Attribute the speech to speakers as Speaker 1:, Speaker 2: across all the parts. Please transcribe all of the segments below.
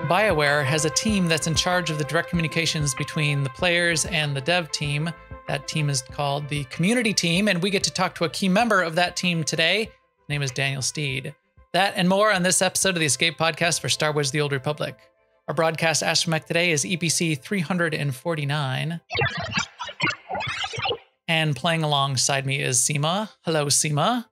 Speaker 1: Bioware has a team that's in charge of the direct communications between the players and the dev team. That team is called the community team, and we get to talk to a key member of that team today. His name is Daniel Steed. That and more on this episode of the Escape Podcast for Star Wars: The Old Republic. Our broadcast astromech today is EPC 349. And playing alongside me is Seema. Hello, Seema.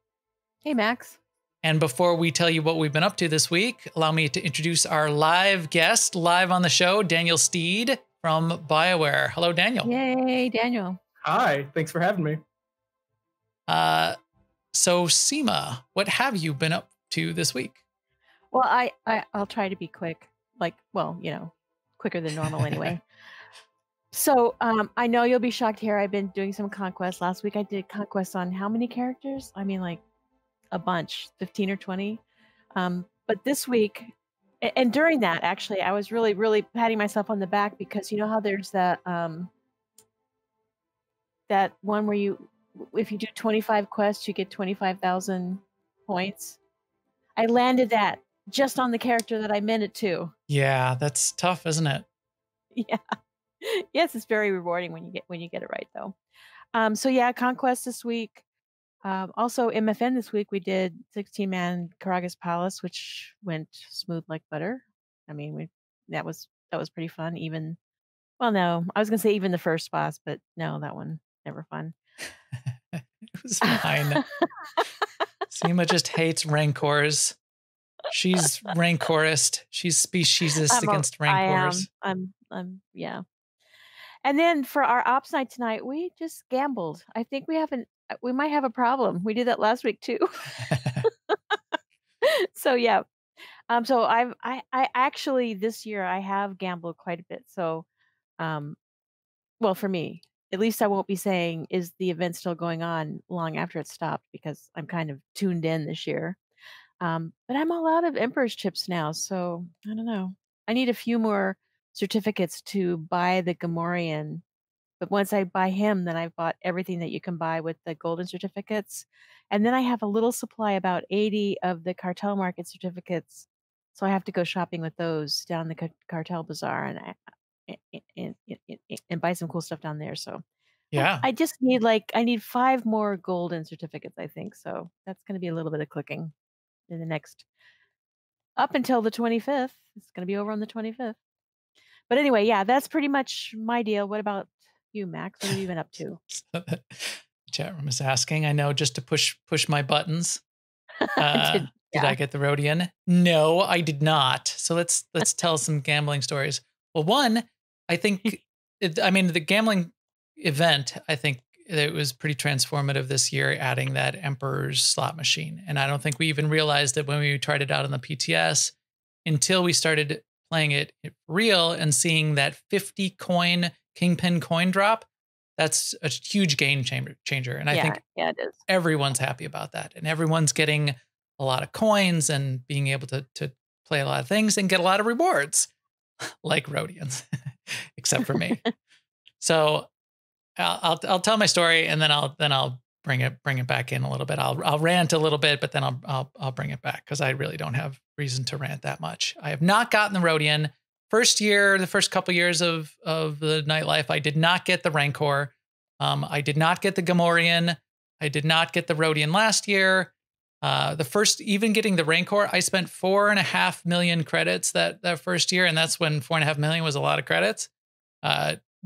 Speaker 2: Hey, Max.
Speaker 1: And before we tell you what we've been up to this week, allow me to introduce our live guest, live on the show, Daniel Steed from Bioware. Hello, Daniel.
Speaker 2: Yay, Daniel.
Speaker 3: Hi, thanks for having me.
Speaker 1: So Seema, what have you been up to this week?
Speaker 2: Well, I'll try to be quick, quicker than normal anyway. So I know you'll be shocked here. I've been doing some conquest. Last week I did conquest on how many characters? I mean, like a bunch, 15 or 20. But this week, and during that, actually, I was really, really patting myself on the back because you know how there's that that one where if you do 25 quests, you get 25,000 points. I landed that just on the character that I meant it to.
Speaker 1: Yeah, that's tough, isn't it?
Speaker 2: Yeah. Yes, it's very rewarding when you get it right, though. So yeah, conquest this week. Also MFN this week we did 16-man Karagas Palace, which went smooth like butter. I mean, that was pretty fun. Even I was gonna say even the first boss, but no, that one never fun.
Speaker 1: It was fine. Seema just hates rancors. She's rancorist. She's speciesist against rancors.
Speaker 2: Yeah. And then for our ops night tonight, we just gambled. I think we might have a problem. We did that last week too. So yeah. So I actually this year I have gambled quite a bit. So well, for me, at least I won't be saying is the event still going on long after it stopped because I'm kind of tuned in this year. But I'm all out of Emperor's chips now, so I don't know. I need a few more certificates to buy the Gamorrean. But once I buy him, then I've bought everything that you can buy with the golden certificates. And then I have a little supply, about 80 of the cartel market certificates. So I have to go shopping with those down the cartel bazaar and buy some cool stuff down there. So
Speaker 1: yeah,
Speaker 2: I just need I need 5 more golden certificates, I think. So that's going to be a little bit of clicking in the next up until the 25th. It's going to be over on the 25th. But anyway, yeah, that's pretty much my deal. What about you, Max? What have you been up to?
Speaker 1: Chat room is asking. I know, just to push my buttons. Did I get the Rhodian? No, I did not. So let's tell some gambling stories. Well, one, I think, the gambling event, I think it was pretty transformative this year, adding that Emperor's slot machine. And I don't think we even realized it when we tried it out on the PTS until we started playing it real and seeing that 50 coin Kingpin coin drop. That's a huge game changer. And I think
Speaker 2: it is.
Speaker 1: Everyone's happy about that. And everyone's getting a lot of coins and being able to play a lot of things and get a lot of rewards like Rhodians, except for me. So I'll tell my story and then I'll bring it back in a little bit. I'll rant a little bit, but then I'll bring it back because I really don't have reason to rant that much. I have not gotten the Rhodian. The first couple years of the nightlife, I did not get the Rancor. I did not get the Gamorrean. I did not get the Rhodian last year. Even getting the Rancor, I spent 4.5 million credits that first year, and that's when 4.5 million was a lot of credits.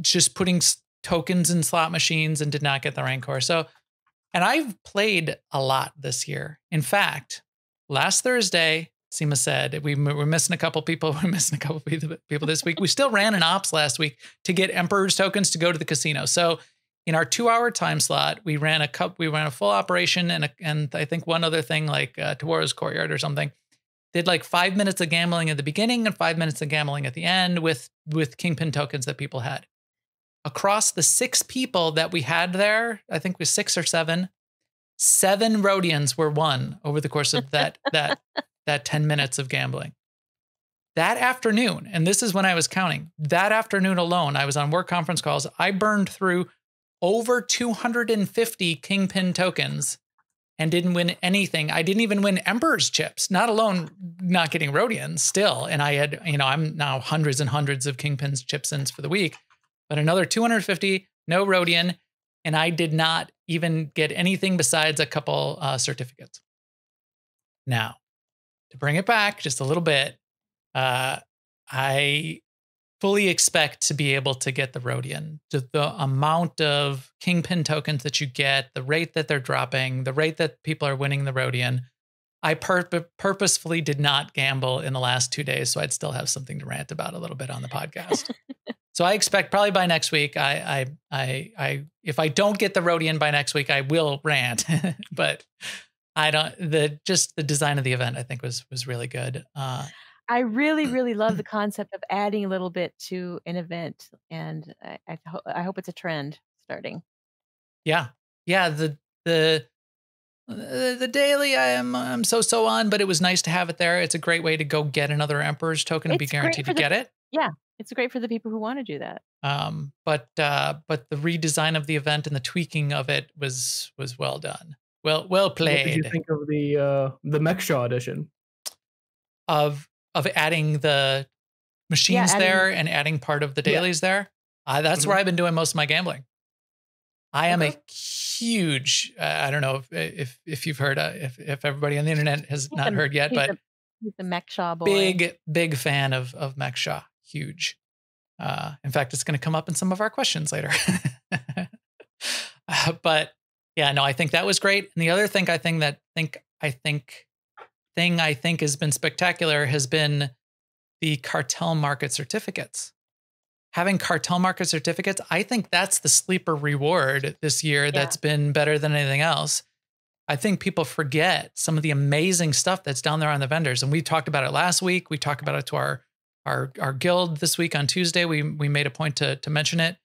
Speaker 1: Just putting tokens in slot machines and did not get the Rancor. So, and I've played a lot this year. In fact, last Thursday, Seema said we're missing a couple people. We're missing a couple people this week. We still ran an ops last week to get Emperor's tokens to go to the casino. So in our 2-hour time slot, we ran a full operation and I think one other thing like Tawora's Courtyard or something. Did like 5 minutes of gambling at the beginning and 5 minutes of gambling at the end with Kingpin tokens that people had. Across the 6 people that we had there, I think it was 6 or 7 Rhodians were won over the course of that 10 minutes of gambling. That afternoon, and this is when I was counting, that afternoon alone, I was on work conference calls. I burned through over 250 Kingpin tokens and didn't win anything. I didn't even win Emperor's chips, not alone not getting Rhodians still. And I had, I'm now hundreds and hundreds of Kingpin's chips ins for the week, but another 250, no Rhodian. And I did not even get anything besides a couple certificates. Now, to bring it back just a little bit, I fully expect to be able to get the Rhodian. The amount of Kingpin tokens that you get, the rate that they're dropping, the rate that people are winning the Rhodian. I purposefully did not gamble in the last 2 days, so I'd still have something to rant about a little bit on the podcast. So I expect probably by next week, if I don't get the Rhodian by next week, I will rant. But I don't. The design of the event, I think, was really good.
Speaker 2: I really, really love the concept of adding a little bit to an event, and I hope it's a trend starting.
Speaker 1: Yeah. The daily I'm so on, but it was nice to have it there. It's a great way to go get another Emperor's token and be guaranteed to get it.
Speaker 2: Yeah, it's great for the people who want to do that.
Speaker 1: But the redesign of the event and the tweaking of it was well done. Well played.
Speaker 3: What did you think of the Mechshaw edition?
Speaker 1: Of adding the machines there and adding part of the dailies there. That's where I've been doing most of my gambling. I am a huge, I don't know if you've heard, if everybody on the internet has not heard yet, but
Speaker 2: he's the Mechshaw boy.
Speaker 1: Big fan of Mechshaw. Huge. In fact, it's going to come up in some of our questions later. But yeah, no, I think that was great. And the other thing I think has been spectacular has been the cartel market certificates. Having cartel market certificates, I think that's the sleeper reward this year that's been better than anything else. I think people forget some of the amazing stuff that's down there on the vendors. And we talked about it last week. We talked about it to our guild this week on Tuesday. We made a point to mention it.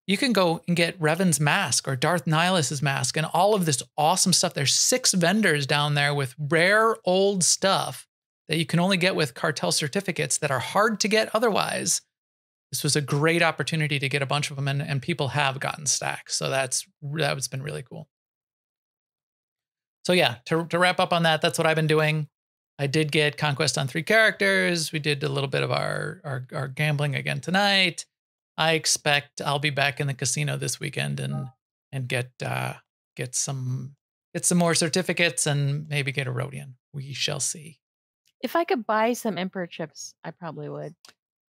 Speaker 1: You can go and get Revan's mask or Darth Nihilus's mask and all of this awesome stuff. There's 6 vendors down there with rare old stuff that you can only get with cartel certificates that are hard to get otherwise. This was a great opportunity to get a bunch of them, and people have gotten stacks. So that's been really cool. So yeah, to wrap up on that, that's what I've been doing. I did get Conquest on 3 characters. We did a little bit of our gambling again tonight. I expect I'll be back in the casino this weekend and get some more certificates and maybe get a Rhodian. We shall see.
Speaker 2: If I could buy some Emperor chips, I probably would.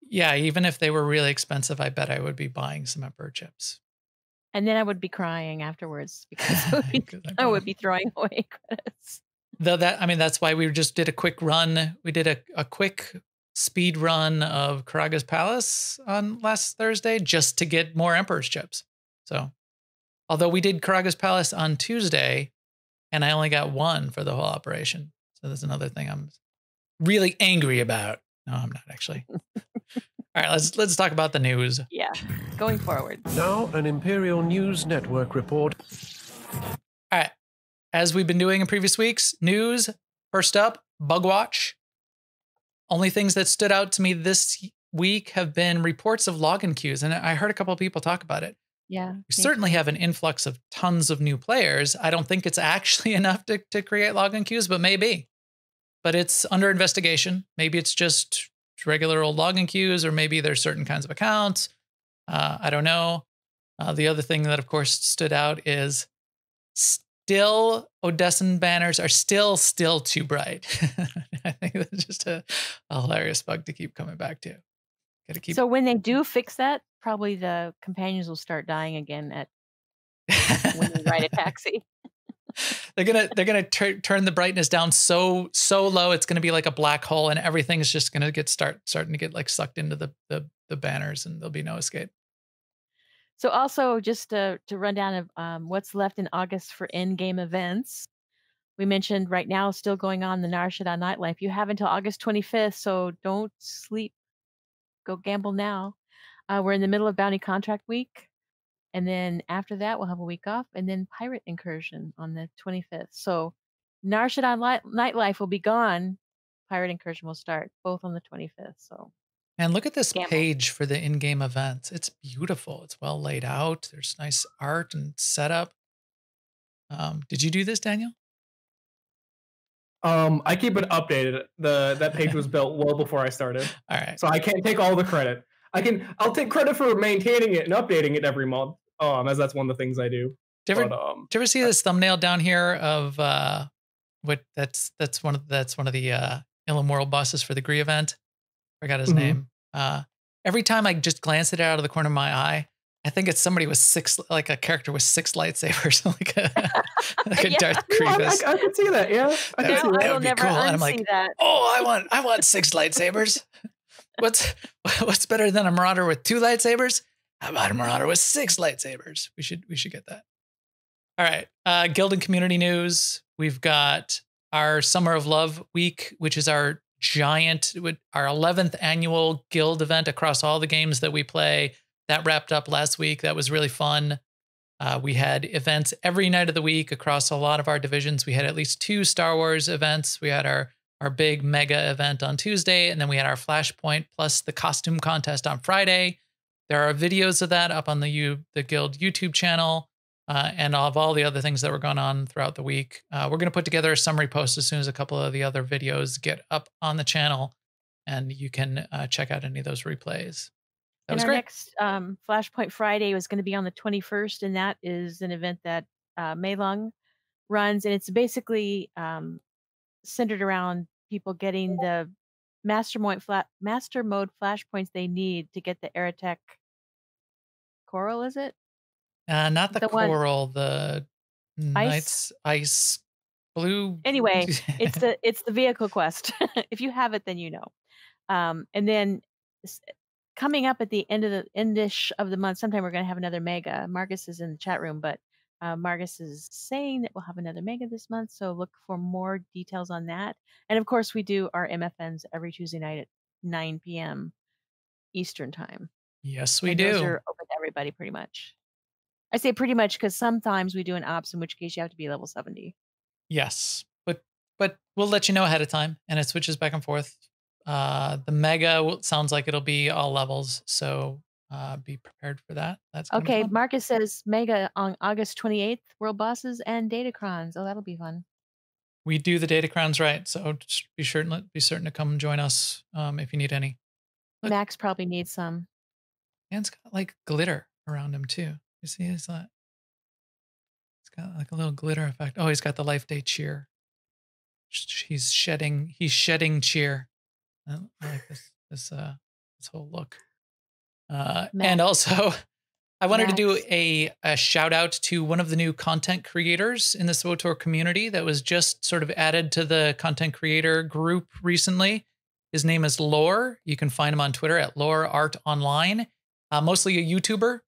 Speaker 1: Yeah, even if they were really expensive, I bet I would be buying some Emperor chips.
Speaker 2: And then I would be crying afterwards because I would be throwing away credits.
Speaker 1: Though that's why we just did a quick run. We did a quick speed run of Karaga's Palace on last Thursday just to get more Emperor's chips. So, although we did Karaga's Palace on Tuesday, and I only got 1 for the whole operation. So there's another thing I'm really angry about. No, I'm not actually. All right, let's talk about the news.
Speaker 2: Yeah, going forward.
Speaker 4: Now, an Imperial News Network report.
Speaker 1: All right, as we've been doing in previous weeks, news. First up, Bugwatch. Only things that stood out to me this week have been reports of login queues, and I heard a couple of people talk about it.
Speaker 2: Yeah,
Speaker 1: we certainly have an influx of tons of new players. I don't think it's actually enough to create login queues, but maybe. But it's under investigation. Maybe it's just regular old login queues, or maybe there's certain kinds of accounts. I don't know. The other thing that, of course, stood out is still Odessan banners are still too bright. I think that's just a hilarious bug to keep coming back to. Gotta keep.
Speaker 2: So when they do fix that, probably the companions will start dying again when you ride a taxi.
Speaker 1: They're gonna turn the brightness down so low it's gonna be like a black hole, and everything's just gonna starting to get like sucked into the banners, and there'll be no escape.
Speaker 2: So also just to run down of what's left in August for in-game events. We mentioned right now still going on the Nar Shaddaa Nightlife. You have until August 25th, so don't sleep. Go gamble now. We're in the middle of Bounty Contract Week. And then after that, we'll have a week off, and then Pirate Incursion on the 25th. So Nar Shaddaa Nightlife will be gone. Pirate Incursion will start, both on the 25th. So,
Speaker 1: and look at this page for the in-game events. It's beautiful. It's well laid out. There's nice art and setup. Did you do this, Daniel?
Speaker 3: I keep it updated. That page was built well before I started.
Speaker 1: All right.
Speaker 3: So I can't take all the credit. I'll take credit for maintaining it and updating it every month. As that's one of the things I do.
Speaker 1: Do you ever see this thumbnail down here of that's one of the Ilum World bosses for the Gree event? Forgot his name. Every time I just glance at it out of the corner of my eye, I think it's somebody with a character with 6 lightsabers, like a Darth Grievous.
Speaker 3: I can see that. Yeah, I can see that.
Speaker 1: That would be cool. And I'm like, oh, I want 6 lightsabers. What's better than a Marauder with 2 lightsabers? How about a Marauder with 6 lightsabers? We should get that. All right. Guild and community news. We've got our Summer of Love week, which is our 11th annual guild event across all the games that we play. That wrapped up last week. That was really fun. We had events every night of the week across a lot of our divisions. We had at least 2 Star Wars events. We had our big mega event on Tuesday, and then we had our Flashpoint plus the costume contest on Friday. There are videos of that up on the Guild YouTube channel, and of all the other things that were going on throughout the week. We're going to put together a summary post as soon as a couple of the other videos get up on the channel, and you can check out any of those replays. That was great.
Speaker 2: Next Flashpoint Friday was going to be on the 21st, and that is an event that Mei Lung runs, and it's basically centered around people getting the master mode flashpoints they need to get the Aerotech Coral, is it?
Speaker 1: Not the Coral, the Knights Ice Blue.
Speaker 2: Anyway, it's the vehicle quest. If you have it, then you know. And then coming up at the endish of the month, sometime we're going to have another mega. Marcus is in the chat room, but Marcus is saying that we'll have another mega this month. So look for more details on that. And of course, we do our MFNs every Tuesday night at 9 p.m. Eastern time.
Speaker 1: Yes, we do.
Speaker 2: Those are open to everybody pretty much. I say pretty much because sometimes we do an ops, in which case you have to be level 70.
Speaker 1: Yes, but we'll let you know ahead of time, and it switches back and forth. The mega sounds like it'll be all levels, so be prepared for that. That's
Speaker 2: okay. Marcus says mega on August 28th, world bosses and datacrons. Oh, that'll be fun.
Speaker 1: We do the datacrons right, so just be certain to come join us if you need any.
Speaker 2: Look, Max probably needs some.
Speaker 1: Dan's got like glitter around him too. You see, it's got like a little glitter effect. Oh, he's got the Life Day cheer. He's shedding cheer. I like this whole look. And also, I wanted to do a shout out to one of the new content creators in the SWTOR community that was just sort of added to the content creator group recently. His name is Lore. You can find him on Twitter at Lore Art Online. Mostly a YouTuber.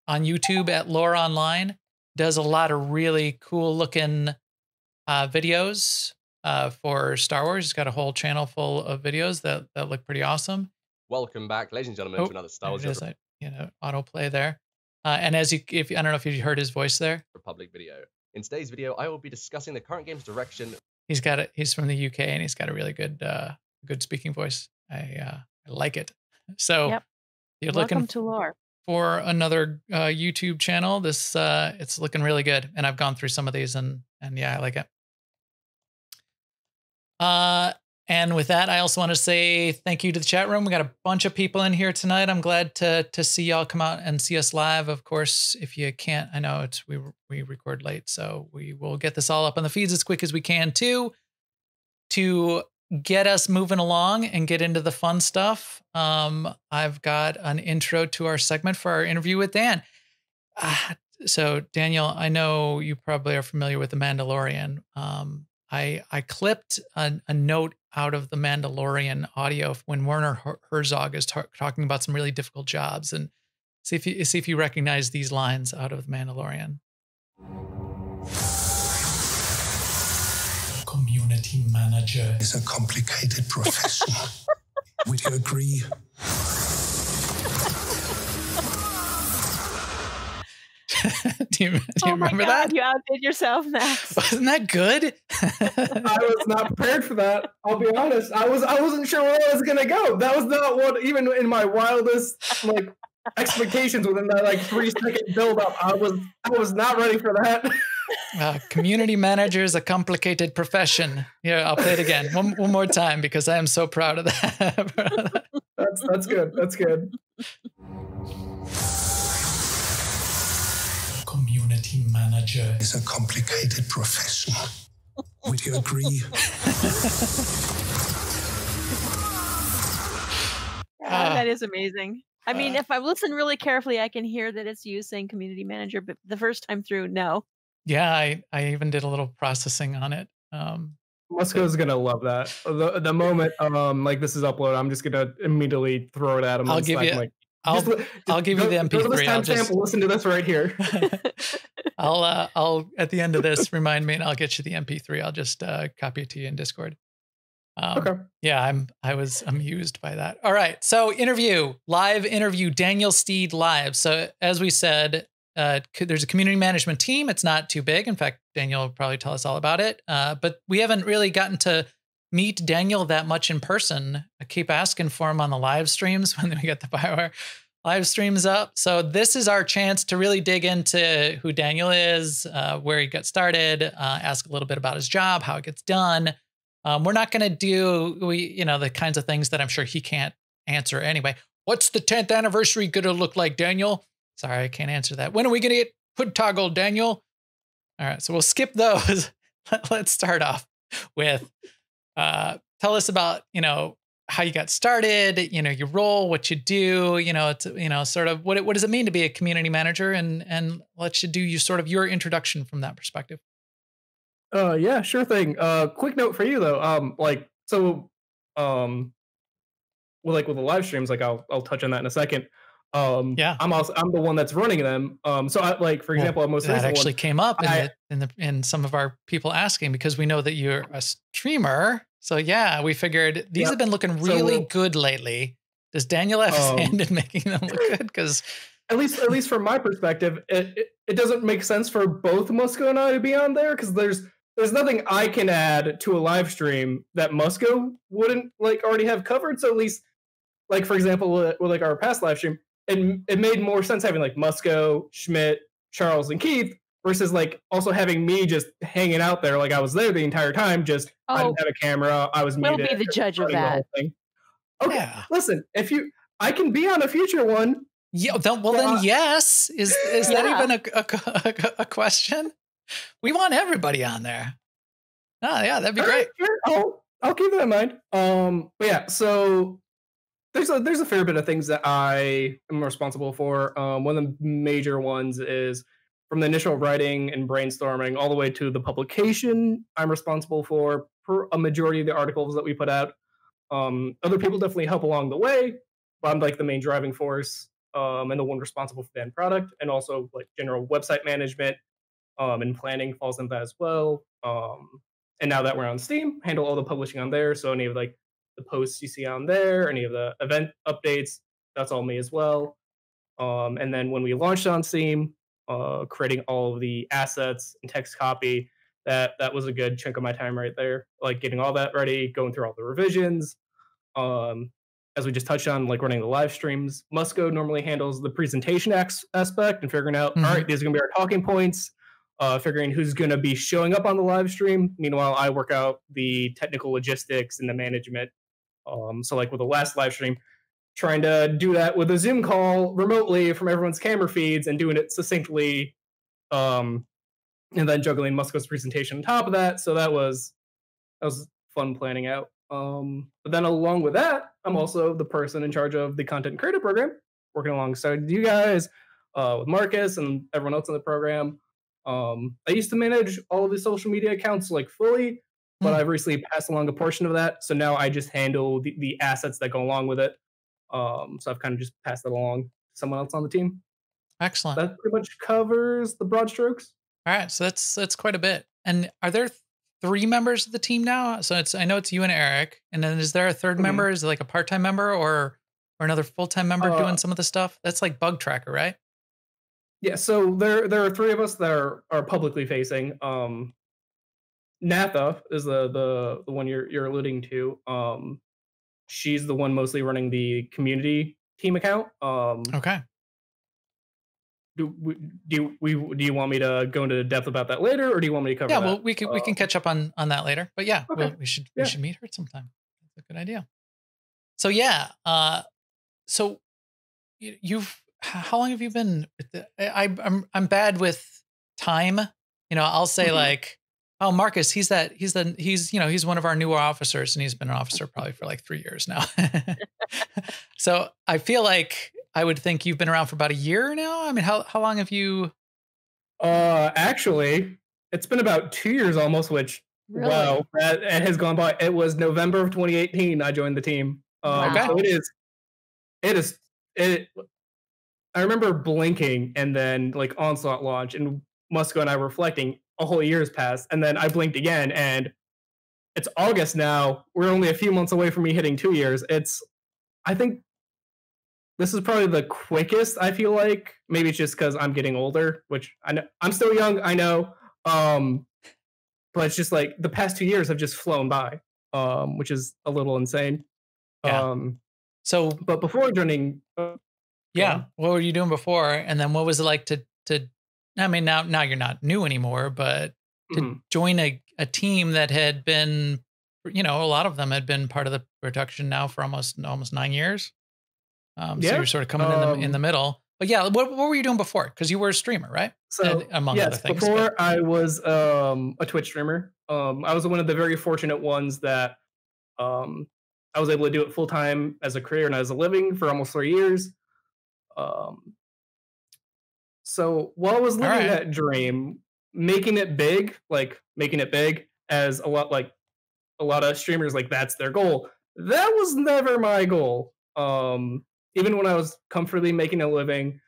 Speaker 1: On YouTube at Lore Online. Does a lot of really cool looking videos for Star Wars. He's got a whole channel full of videos that look pretty awesome.
Speaker 5: Welcome back, ladies and gentlemen, to another Star Wars
Speaker 1: autoplay there. And I don't know if you heard his voice there.
Speaker 5: Republic video. In today's video, I will be discussing the current game's direction.
Speaker 1: He's from the UK, and he's got a really good speaking voice. I like it. So
Speaker 2: yep.
Speaker 1: You're
Speaker 2: Welcome
Speaker 1: looking
Speaker 2: to Lore
Speaker 1: for another YouTube channel. This it's looking really good, and I've gone through some of these, and yeah, I like it. And with that, I also want to say thank you to the chat room. We got a bunch of people in here tonight. I'm glad to see y'all come out and see us live. Of course, if you can't, I know we record late, so we will get this all up on the feeds as quick as we can too, to get us moving along and get into the fun stuff. I've got an intro to our segment for our interview with Dan. So Daniel, I know you probably are familiar with The Mandalorian. I clipped a note out of The Mandalorian audio when Werner Herzog is talking about some really difficult jobs, and see if you recognize these lines out of The Mandalorian. Community manager
Speaker 6: is a complicated profession. Would you agree?
Speaker 1: Do you remember that?
Speaker 2: You outdid yourself, Max.
Speaker 1: Wasn't that good?
Speaker 3: I was not prepared for that. I'll be honest. I wasn't sure where I was gonna go. That was not what, even in my wildest expectations within that 3-second build up. I was not ready for that.
Speaker 1: Community manager is a complicated profession. Here, I'll play it again one more time because I am so proud of that.
Speaker 3: That's good. That's good.
Speaker 6: Community manager is a complicated profession. Would you agree?
Speaker 2: That is amazing. I mean, if I listen really carefully, I can hear that it's you saying community manager, but the first time through, no.
Speaker 1: Yeah, I even did a little processing on it.
Speaker 3: Musco's gonna love that. The moment like this is uploaded, I'm just gonna immediately throw it at him.
Speaker 1: I'll give you.
Speaker 3: Like,
Speaker 1: I'll give you the MP3.
Speaker 3: Go to this timestamp. Listen to this right here.
Speaker 1: I'll at the end of this remind me, and I'll get you the MP3. I'll just copy it to you in Discord.
Speaker 3: Okay.
Speaker 1: Yeah, I was amused by that. All right, so live interview, Daniel Steed live. So as we said, there's a community management team. It's not too big. In fact, Daniel will probably tell us all about it. But we haven't really gotten to meet Daniel that much in person. I keep asking for him on the live streams when we get the Bioware live streams up. So this is our chance to really dig into who Daniel is, where he got started, ask a little bit about his job, how it gets done. We're not going to do the kinds of things that I'm sure he can't answer anyway. What's the 10th anniversary going to look like, Daniel? Sorry, I can't answer that. When are we going to get hood toggle, Daniel? All right, so we'll skip those. Let's start off with tell us about how you got started, your role, what you do, sort of what does it mean to be a community manager, and let's do your introduction from that perspective.
Speaker 3: Yeah, sure thing. Quick note for you though. With the live streams, like I'll touch on that in a second.
Speaker 1: Yeah,
Speaker 3: I'm the one that's running them. So for example, that
Speaker 1: actually came up in some of our people asking, because we know that you're a streamer. So yeah, we figured these have been looking really good lately. Does Daniel have his hand in making them look good? Because
Speaker 3: at least from my perspective, it doesn't make sense for both Musco and I to be on there, because there's nothing I can add to a live stream that Musco wouldn't already have covered. So at least, for example, with our past live stream, it made more sense having Musco, Schmidt, Charles, and Keith versus also having me just hanging out there. I was there the entire time. Just I didn't have a camera. I was muted.
Speaker 2: We'll be the judge of that.
Speaker 3: Okay, yeah. Listen, I can be on a future one.
Speaker 1: Yeah. Then yes. Is that even a question? We want everybody on there. Oh yeah, that'd be great.
Speaker 3: Sure. I'll keep that in mind. But yeah, so there's a fair bit of things that I am responsible for. One of the major ones is from the initial writing and brainstorming all the way to the publication. I'm responsible for a majority of the articles that we put out. Other people definitely help along the way, but I'm the main driving force, and the one responsible for the end product, and also general website management. And planning falls into that as well. And now that we're on Steam, handle all the publishing on there. So any of the posts you see on there, any of the event updates, that's all me as well. And then when we launched on Steam, creating all of the assets and text copy, that was a good chunk of my time right there. Getting all that ready, going through all the revisions. As we just touched on, running the live streams, Musco normally handles the presentation aspect and figuring out, all right, these are going to be our talking points. Figuring who's going to be showing up on the live stream. Meanwhile, I work out the technical logistics and the management. So with the last live stream, trying to do that with a Zoom call remotely from everyone's camera feeds and doing it succinctly, and then juggling Musco's presentation on top of that. So that was fun planning out. But then along with that, I'm also the person in charge of the content creator program, working alongside you guys, with Marcus and everyone else in the program. I used to manage all of the social media accounts fully, but I've recently passed along a portion of that. So now I just handle the assets that go along with it. So I've kind of just passed that along to someone else on the team.
Speaker 1: Excellent.
Speaker 3: That pretty much covers the broad strokes.
Speaker 1: All right, so that's quite a bit. And are there 3 members of the team now? So I know it's you and Eric, and then is there a third member? Is it a part-time member or another full-time member doing some of the stuff? That's Bug Tracker, right?
Speaker 3: Yeah, so there are 3 of us that are publicly facing. Natha is the one you're alluding to. She's the one mostly running the community team account.
Speaker 1: Okay.
Speaker 3: do you want me to go into depth about that later, or do you want me to cover
Speaker 1: Yeah,
Speaker 3: that?
Speaker 1: well, we can catch up on that later. But yeah,
Speaker 3: Okay.
Speaker 1: we should
Speaker 3: Yeah.
Speaker 1: meet her sometime. That's a good idea. So yeah, so you've how long have you been? I'm bad with time. I'll say
Speaker 3: Mhm.
Speaker 1: like, oh, Marcus, he's one of our newer officers, and he's been an officer probably for like 3 years now. So I feel like I would think you've been around for about a year now. I mean, how long have you?
Speaker 3: Actually, it's been about 2 years almost, which
Speaker 2: Really?
Speaker 3: wow, that it has gone by. It was November of 2018 I joined the team.
Speaker 1: Okay.
Speaker 3: So it I remember blinking and then like Onslaught launch and Musco and I were reflecting a whole year's passed, and then I blinked again and it's August now. We're only a few months away from me hitting 2 years. I think this is probably the quickest I feel like. Maybe it's just because I'm getting older, which I know I'm still young, I know. But it's just like the past 2 years have just flown by, which is a little insane.
Speaker 1: Yeah. So,
Speaker 3: but before joining,
Speaker 1: yeah, what were you doing before? And then what was it like to I mean, now you're not new anymore, but to join a team that had been, a lot of them had been part of the production now for almost 9 years. So you're sort of coming in the middle. But yeah, what were you doing before? Because you were a streamer, right?
Speaker 3: So
Speaker 1: among other things.
Speaker 3: Before I was a Twitch streamer. I was one of the very fortunate ones that I was able to do it full time as a career and as a living for almost 3 years. So while I was living that dream, making it big as a lot of streamers, like that's their goal. That was never my goal. Even when I was comfortably making a living,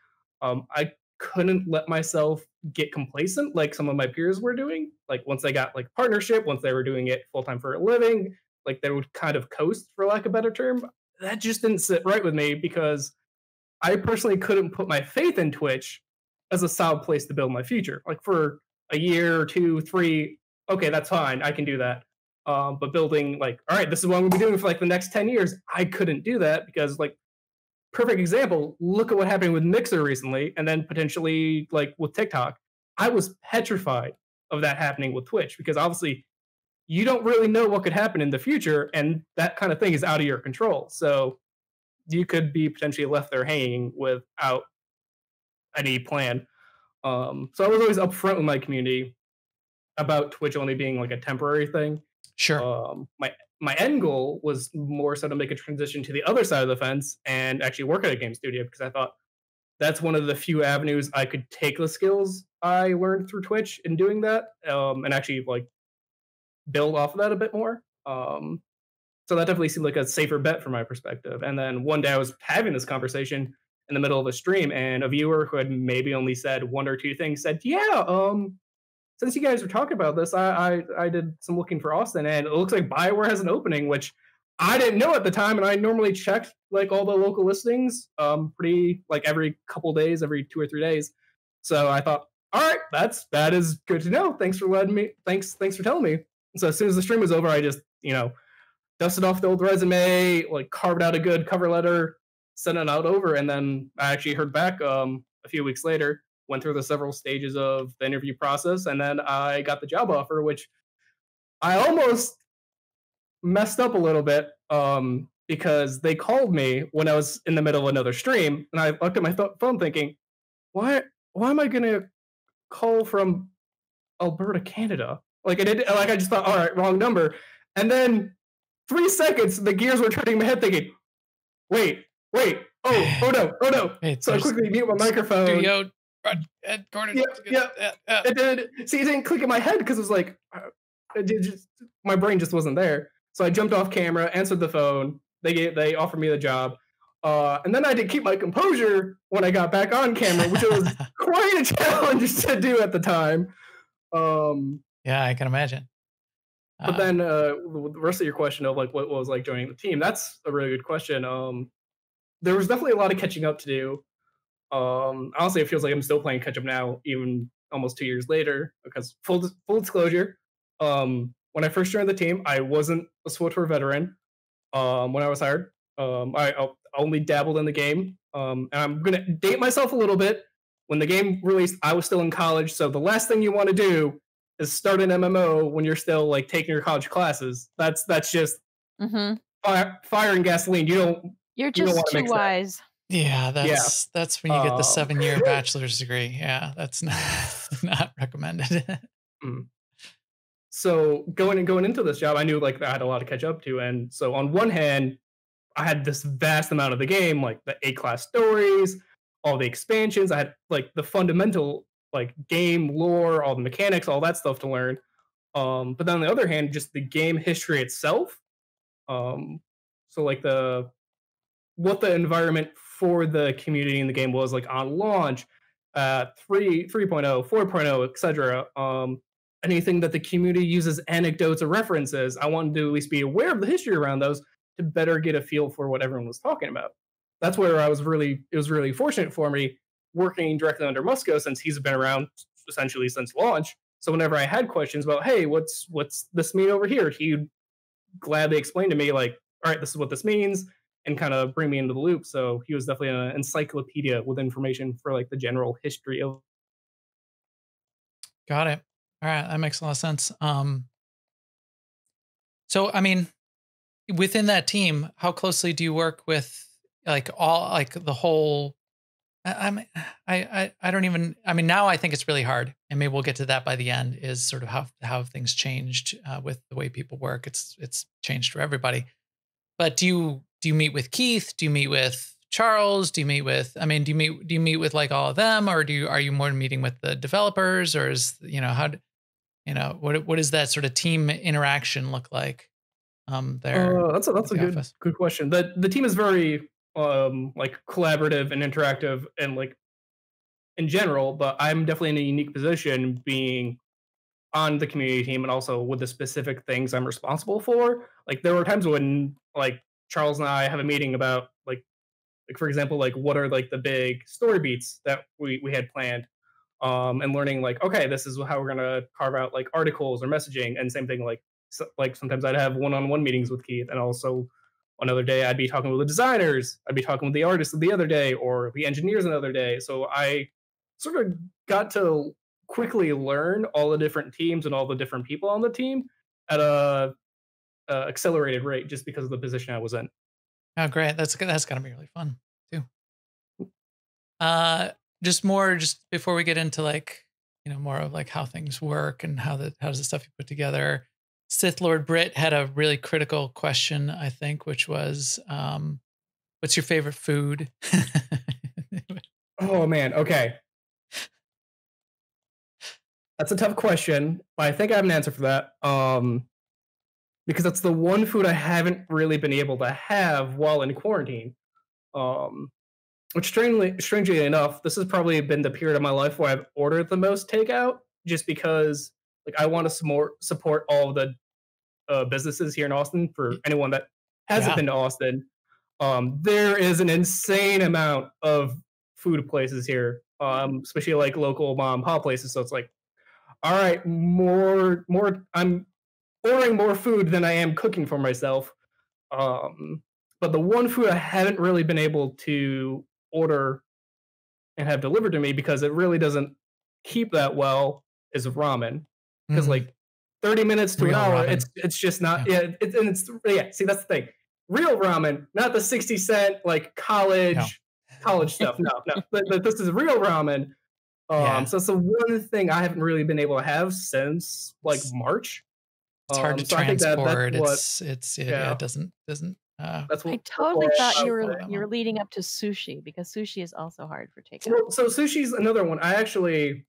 Speaker 3: I couldn't let myself get complacent like some of my peers were doing. Like once they got like partnership, once they were doing it full time for a living, like they would kind of coast, for lack of a better term. That just didn't sit right with me because I personally couldn't put my faith in Twitch as a solid place to build my future. Like for a year or 2, 3, okay, that's fine. I can do that. But building like, all right, this is what I'm gonna be doing for like the next 10 years. I couldn't do that because like, perfect example, look at what happened with Mixer recently, and then potentially like with TikTok. I was petrified of that happening with Twitch because obviously you don't really know what could happen in the future, and that kind of thing is out of your control. So you could be potentially left there hanging without any plan. So I was always upfront with my community about Twitch only being like a temporary thing.
Speaker 1: Sure.
Speaker 3: My end goal was more so to make a transition to the other side of the fence and actually work at a game studio because I thought that's one of the few avenues I could take the skills I learned through Twitch in doing that, and actually like build off of that a bit more. So that definitely seemed like a safer bet from my perspective. And then one day I was having this conversation in the middle of a stream, and a viewer who had maybe only said 1 or 2 things said, "Yeah, since you guys were talking about this, I did some looking for Austin, and it looks like Bioware has an opening," which I didn't know at the time, and I normally checked like all the local listings, pretty like every couple days, every 2 or 3 days. So I thought, all right, that is good to know. Thanks for telling me. So as soon as the stream was over, I just dusted off the old resume, like carved out a good cover letter, sent it out over, and then I actually heard back a few weeks later. Went through the several stages of the interview process, and then I got the job offer, which I almost messed up a little bit because they called me when I was in the middle of another stream, and I looked at my phone thinking, why am I going to call from Alberta, Canada? Like I just thought, all right, wrong number. And then 3 seconds, the gears were turning in my head thinking, wait, oh no.
Speaker 1: Wait,
Speaker 3: so I quickly mute my microphone.
Speaker 1: Studio,
Speaker 3: yeah. It did. See, it didn't click in my head because it was like, my brain just wasn't there. So I jumped off camera, answered the phone. They offered me the job. And then I had to keep my composure when I got back on camera, which was quite a challenge to do at the time.
Speaker 1: Yeah, I can imagine.
Speaker 3: But then the rest of your question of like what was like joining the team, that's a really good question. There was definitely a lot of catching up to do. Honestly, it feels like I'm still playing catch up now, even almost 2 years later. Because full disclosure, when I first joined the team, I wasn't a SWTOR veteran. When I was hired, I only dabbled in the game. And I'm gonna date myself a little bit. when the game released, I was still in college, so the last thing you want to do is start an MMO when you're still like taking your college classes. That's just fire and gasoline.
Speaker 2: You're
Speaker 3: you don't
Speaker 2: just
Speaker 3: want to
Speaker 2: too
Speaker 3: mix that.
Speaker 2: wise.
Speaker 1: Yeah, that's when you get the 7-year bachelor's degree. Yeah, that's not recommended.
Speaker 3: So going into this job, I knew like I had a lot to catch up to, and so on one hand, I had this vast amount of the game, like the 8-class stories, all the expansions. I had like the fundamental like game lore, all the mechanics, all that stuff to learn. But then on the other hand, just the game history itself. So like what the environment for the community in the game was like on launch, 3.0, 4.0, etc. Anything that the community uses anecdotes or references, I wanted to at least be aware of the history around those to better get a feel for what everyone was talking about. That's where it was really fortunate for me working directly under Musco, since he's been around essentially since launch. So whenever I had questions about, hey, what's this mean over here, he'd gladly explain to me like, all right, this is what this means, and kind of bring me into the loop. So he was definitely an encyclopedia with information for like the general history of.
Speaker 1: Got it. All right, that makes a lot of sense. So I mean, within that team, how closely do you work with like all like the whole? I don't even. I mean, now I think it's really hard, and maybe we'll get to that by the end. Is sort of how things changed with the way people work. It's changed for everybody. But do you meet with Keith? Do you meet with Charles? Do you meet with? I mean, do you meet with like all of them, or are you more meeting with the developers, or is what does that sort of team interaction look like? There.
Speaker 3: That's a good question. The team is very like collaborative and interactive and like in general, but I'm definitely in a unique position being on the community team and also with the specific things I'm responsible for. Like there were times when like Charles and I have a meeting about like for example, like what are like the big story beats that we had planned, and learning like, okay, this is how we're gonna carve out like articles or messaging, and same thing like like sometimes I'd have one-on-one meetings with Keith, and also another day I'd be talking with the designers, I'd be talking with the artists the other day, or the engineers another day. So I sort of got to quickly learn all the different teams and all the different people on the team at a accelerated rate just because of the position I was in.
Speaker 1: Oh, great! That's gotta be really fun too. Just before we get into like more of like how things work and how does the stuff you put together. Sith Lord Brit had a really critical question, I think, which was, what's your favorite food?
Speaker 3: Oh man, okay. That's a tough question, but I think I have an answer for that. Because that's the one food I haven't really been able to have while in quarantine. Which strangely enough, this has probably been the period of my life where I've ordered the most takeout, just because like I want to support all of the businesses here in Austin. For anyone that hasn't been to Austin, there is an insane amount of food places here, especially like local mom and pop places. So it's like, all right, more. I'm ordering more food than I am cooking for myself. But the one food I haven't really been able to order and have delivered to me because it really doesn't keep that well is ramen. Because like 30 minutes to an hour, ramen. It's just not. See, that's the thing. Real ramen, not the 60-cent like college stuff. No. But this is real ramen. So it's the one thing I haven't really been able to have since like March.
Speaker 1: It's hard to transport. It doesn't.
Speaker 3: That's what
Speaker 2: I totally thought you were leading up to sushi, because sushi is also hard for takeout.
Speaker 3: So sushi's another one. I actually,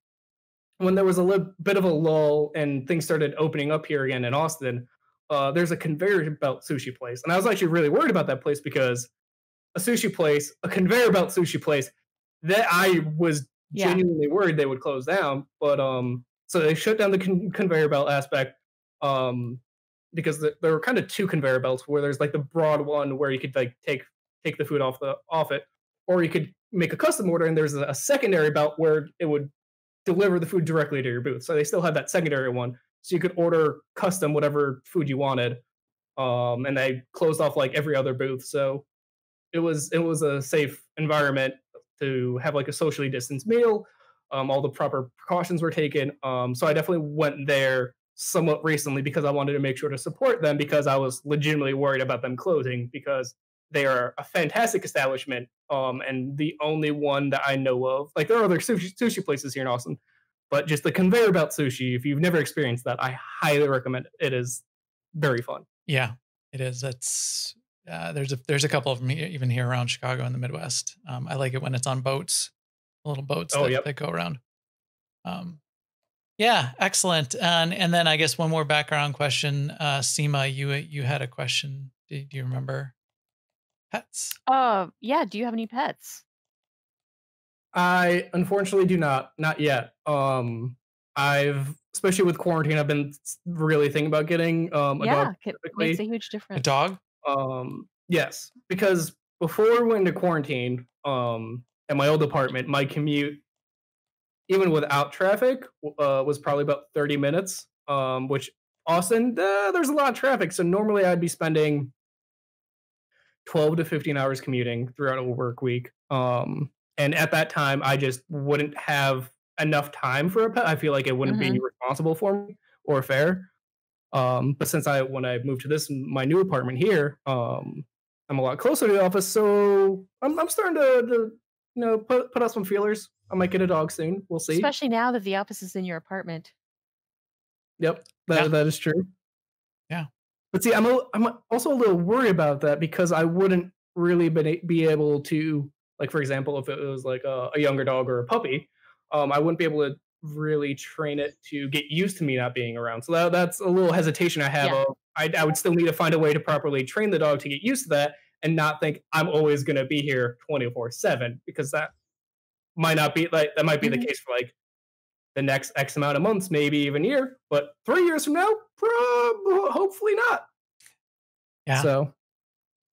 Speaker 3: when there was a little bit of a lull and things started opening up here again in Austin, there's a conveyor belt sushi place, and I was actually really worried about that place because a conveyor belt sushi place, that I was genuinely worried they would close down. But so they shut down the conveyor belt aspect. Because there were kind of two conveyor belts, where there's like the broad one where you could like take the food off it, or you could make a custom order, and there's a secondary belt where it would deliver the food directly to your booth. So they still have that secondary one, so you could order custom whatever food you wanted. And they closed off like every other booth, so it was a safe environment to have like a socially distanced meal. All the proper precautions were taken. So I definitely went there somewhat recently because I wanted to make sure to support them because I was legitimately worried about them closing because they are a fantastic establishment, and the only one that I know of. Like there are other sushi places here in Austin, but just the conveyor belt sushi, if you've never experienced that, I highly recommend it. It is very fun.
Speaker 1: Yeah, it is. It's there's a couple of them even here around Chicago in the Midwest. I like it when it's on boats, little boats that go around. Yeah, excellent. And then I guess one more background question. Seema, you had a question. Do you remember? Pets?
Speaker 2: Yeah. Do you have any pets?
Speaker 3: I unfortunately do not yet. I've especially with quarantine, I've been really thinking about getting a dog.
Speaker 2: It makes a huge difference.
Speaker 1: A dog?
Speaker 3: Yes, because before we went into quarantine, at my old apartment, my commute, even without traffic, was probably about 30 minutes. Which Austin, there's a lot of traffic, so normally I'd be spending 12 to 15 hours commuting throughout a work week. And at that time, I just wouldn't have enough time for a pet. I feel like it wouldn't be responsible for me or fair. But since when I moved to my new apartment here, I'm a lot closer to the office, so I'm starting to put out some feelers. I might get a dog soon. We'll see.
Speaker 2: Especially now that the office is in your apartment.
Speaker 3: Yep, that is true.
Speaker 1: Yeah.
Speaker 3: But see, I'm also a little worried about that because I wouldn't really be able to, like, for example, if it was like a younger dog or a puppy, I wouldn't be able to really train it to get used to me not being around. So that's a little hesitation I have. I would still need to find a way to properly train the dog to get used to that and not think I'm always going to be here 24/7 because that might not be like that might be the case for like the next X amount of months, maybe even year, but 3 years from now, hopefully not.
Speaker 1: Yeah.
Speaker 3: So,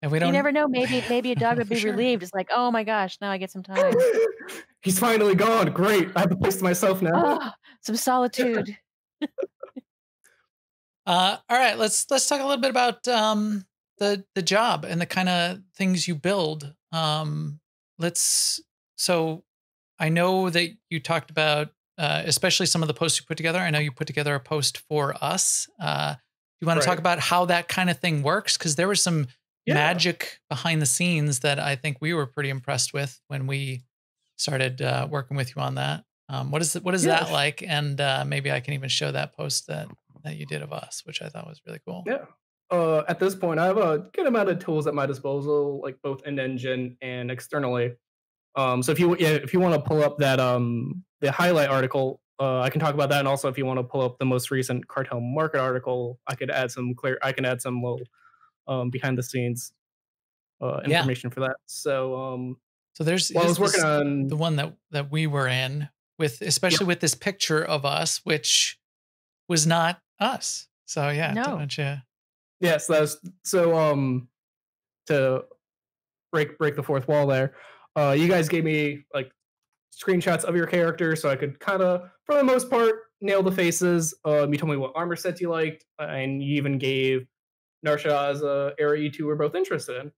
Speaker 1: and we don't.
Speaker 2: You never know. Maybe a dog would be relieved. It's like, oh my gosh, now I get some time.
Speaker 3: He's finally gone. Great, I have a place to myself now.
Speaker 2: Oh, some solitude.
Speaker 1: All right, let's talk a little bit about the job and the kind of things you build. So I know that you talked about especially some of the posts you put together. I know you put together a post for us. You want to talk about how that kind of thing works? Because there was some magic behind the scenes that I think we were pretty impressed with when we started working with you on that. What is that like? And maybe I can even show that post that you did of us, which I thought was really cool.
Speaker 3: Yeah. At this point, I have a good amount of tools at my disposal, like both in engine and externally. So if you want to pull up that the highlight article, I can talk about that. And also, if you want to pull up the most recent cartel market article, I can add some little behind the scenes information for that. So
Speaker 1: there's
Speaker 3: I was working on
Speaker 1: the one that we were in with, especially with this picture of us, which was not us. So don't you?
Speaker 3: Yes, that's so. To break the fourth wall there, you guys gave me like screenshots of your character, so I could kind of, for the most part, nail the faces. You told me what armor sets you liked, and you even gave Narshad's area you two were both interested in.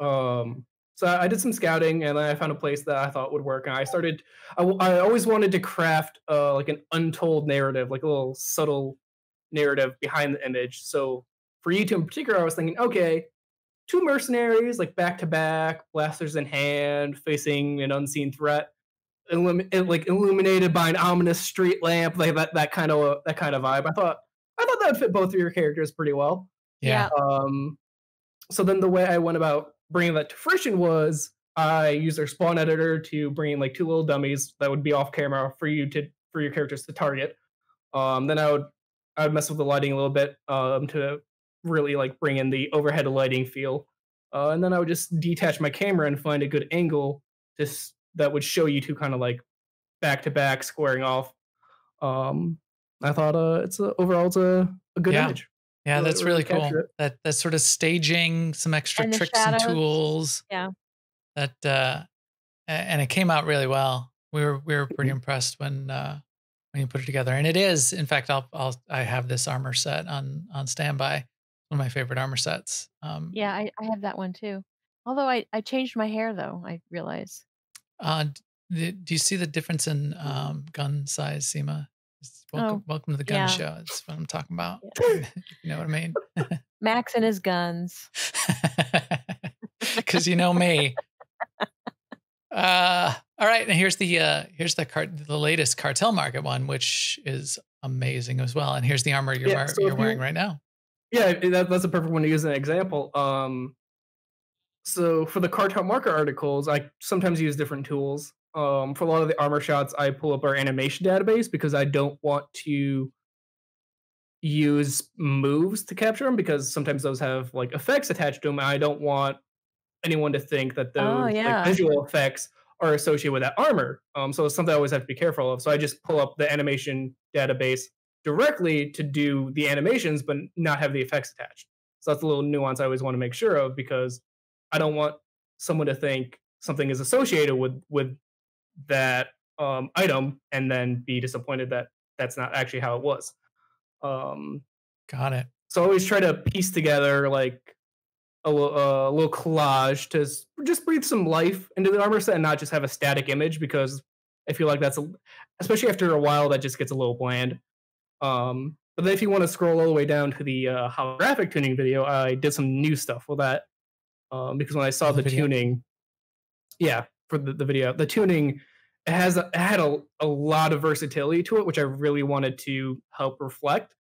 Speaker 3: So I did some scouting, and I found a place that I thought would work. And I always wanted to craft like an untold narrative, like a little subtle narrative behind the image. So for you two in particular, I was thinking, okay, two mercenaries, like back to back, blasters in hand, facing an unseen threat, illuminated by an ominous street lamp, like that kind of vibe. I thought that would fit both of your characters pretty well.
Speaker 2: Yeah.
Speaker 3: So then the way I went about bringing that to fruition was I used their spawn editor to bring in like two little dummies that would be off camera for your characters to target. Then I would mess with the lighting a little bit to really like bring in the overhead lighting feel. And then I would just detach my camera and find a good angle that would show you two kind of like back to back squaring off. I thought overall it's a good image.
Speaker 1: Yeah, that's really cool. That sort of staging, some extra tricks and tools.
Speaker 2: Yeah.
Speaker 1: That and it came out really well. We were pretty impressed when you put it together. And it is, in fact, I have this armor set on standby. One of my favorite armor sets.
Speaker 2: Yeah, I have that one too. Although I changed my hair though, I realize.
Speaker 1: Do you see the difference in gun size, Seema? Welcome to the gun
Speaker 2: yeah.
Speaker 1: show. That's what I'm talking about.
Speaker 2: Yeah.
Speaker 1: If you know what I mean.
Speaker 2: Max and his guns.
Speaker 1: Because you know me. All right, and here's the latest cartel market one, which is amazing as well. And here's the armor you're wearing right now.
Speaker 3: Yeah, that's a perfect one to use as an example. So for the cartel market articles, I sometimes use different tools. For a lot of the armor shots, I pull up our animation database because I don't want to use moves to capture them, because sometimes those have like effects attached to them, and I don't want anyone to think that those like visual effects are associated with that armor. So it's something I always have to be careful of. So I just pull up the animation database directly to do the animations, but not have the effects attached. So that's a little nuance I always want to make sure of, because I don't want someone to think something is associated with that item and then be disappointed that that's not actually how it was.
Speaker 1: Got it.
Speaker 3: So I always try to piece together like a little collage to just breathe some life into the armor set and not just have a static image, because I feel like that's especially after a while, that just gets a little bland. But then if you want to scroll all the way down to the holographic tuning video, I did some new stuff with that, because when I saw the tuning, for the video, the tuning, it had a lot of versatility to it, which I really wanted to help reflect.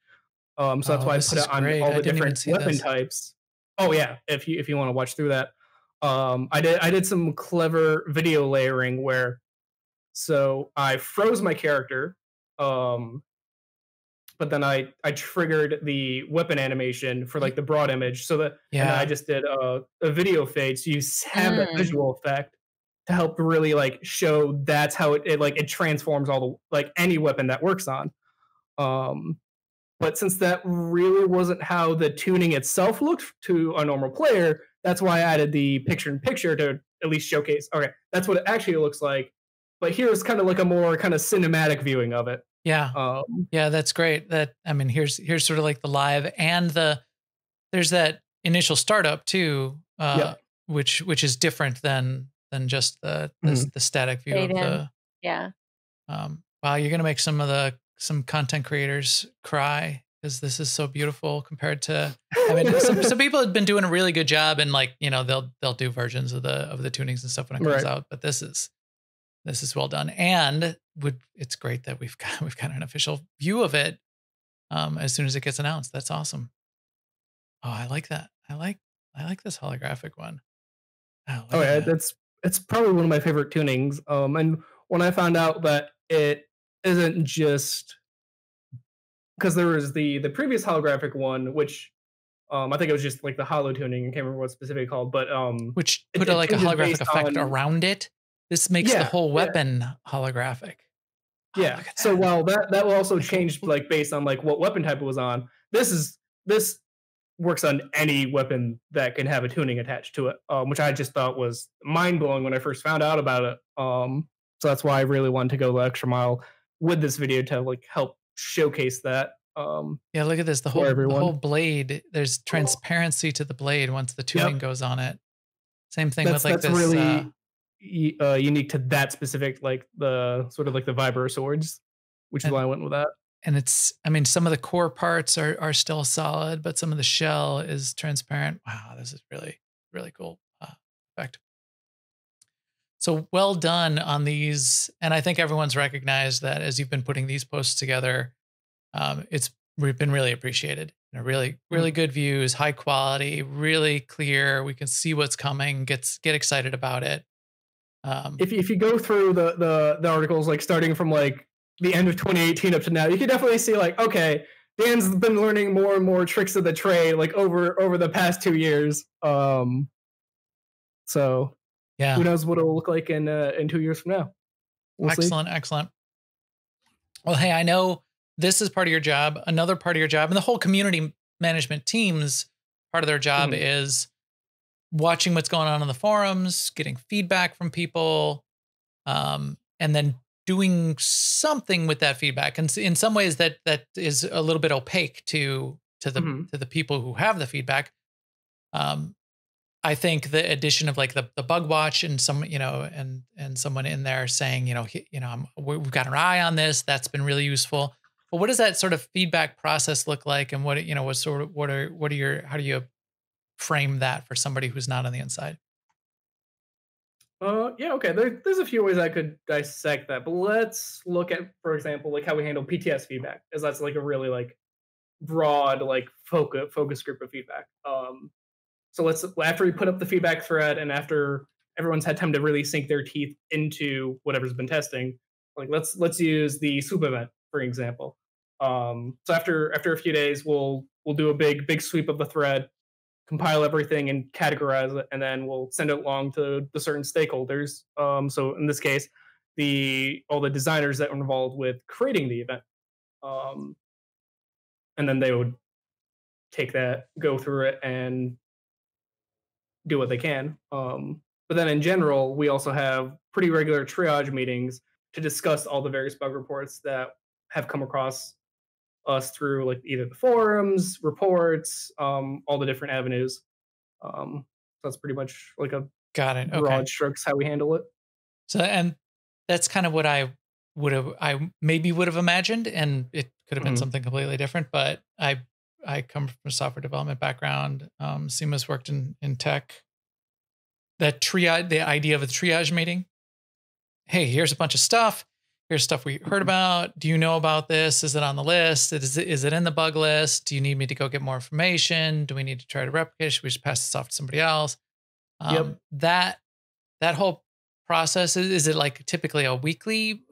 Speaker 3: So that's why I put it on all the different weapon types. Oh yeah, if you want to watch through that, I did some clever video layering where, so I froze my character, but then I triggered the weapon animation for like the broad image, so that and I just did a video fade, so you have that visual effect to help really like show that's how it transforms all the like any weapon that works on. But since that really wasn't how the tuning itself looked to a normal player, that's why I added the picture-in-picture to at least showcase, okay, that's what it actually looks like. But here's kind of like a more kind of cinematic viewing of it.
Speaker 1: Yeah. Yeah, that's great. Here's sort of like the live, and there's that initial startup too, which is different than just the static view of the.
Speaker 2: Yeah.
Speaker 1: Wow, you're gonna make some content creators cry, because this is so beautiful compared to, some people have been doing a really good job, and like, they'll do versions of the tunings and stuff when it comes out, but this is well done. And it's great that we've got an official view of it as soon as it gets announced. That's awesome. Oh, I like that. I like this holographic one.
Speaker 3: It's probably one of my favorite tunings. And when I found out that it isn't just, because there was the previous holographic one, which I think it was just like the hollow tuning. I can't remember what it's specifically called, but
Speaker 1: which put like a holographic effect around it. This makes the whole weapon holographic.
Speaker 3: Yeah. So while that will also change like based on like what weapon type it was on, this works on any weapon that can have a tuning attached to it, which I just thought was mind blowing when I first found out about it. So that's why I really wanted to go the extra mile with this video to like help showcase that.
Speaker 1: Yeah, look at this. The whole blade. There's transparency to the blade once the tuning goes on it. Same thing with like this. That's really
Speaker 3: unique to that specific, like the sort of like the vibro swords, which is why I went with that.
Speaker 1: And it's, some of the core parts are still solid, but some of the shell is transparent. Wow, this is really, really cool effect. So well done on these. And I think everyone's recognized that as you've been putting these posts together, we've been really appreciated. Really, really good views, high quality, really clear. We can see what's coming, get excited about it.
Speaker 3: If you go through the articles, like starting from like the end of 2018 up to now, you can definitely see like, okay, Dan's been learning more and more tricks of the trade like over the past 2 years. So yeah, who knows what it'll look like in 2 years from now. We'll
Speaker 1: excellent. Well, hey, I know this is part of your job. Another part of your job, and the whole community management team's part of their job is watching what's going on in the forums, getting feedback from people, and then doing something with that feedback. And in some ways that is a little bit opaque to the people who have the feedback. I think the addition of like the bug watch and some, and someone in there saying, we've got an eye on this. That's been really useful. But what does that sort of feedback process look like? And what how do you frame that for somebody who's not on the inside?
Speaker 3: Yeah, okay. There's a few ways I could dissect that, but let's look at, for example, like how we handle PTS feedback, as that's like a really like broad like focus group of feedback. So after we put up the feedback thread and after everyone's had time to really sink their teeth into whatever's been testing, like let's use the swoop event for example. So after a few days, we'll do a big sweep of the thread, compile everything and categorize it, and then we'll send it along to the certain stakeholders. So in this case, all the designers that were involved with creating the event, and then they would take that, go through it, and do what they can. But then in general, we also have pretty regular triage meetings to discuss all the various bug reports that have come across us through like either the forums, reports, all the different avenues. So that's pretty much like a
Speaker 1: Got it. Okay.
Speaker 3: broad strokes how we handle it.
Speaker 1: So, and that's kind of what I maybe would have imagined, and it could have been something completely different, but I come from a software development background. Seema's worked in tech. That triage, the idea of a triage meeting. Hey, here's a bunch of stuff. Here's stuff we heard about. Do you know about this? Is it on the list? Is it in the bug list? Do you need me to go get more information? Do we need to try to replicate? Should we just pass this off to somebody else? That whole process, is it like typically a weekly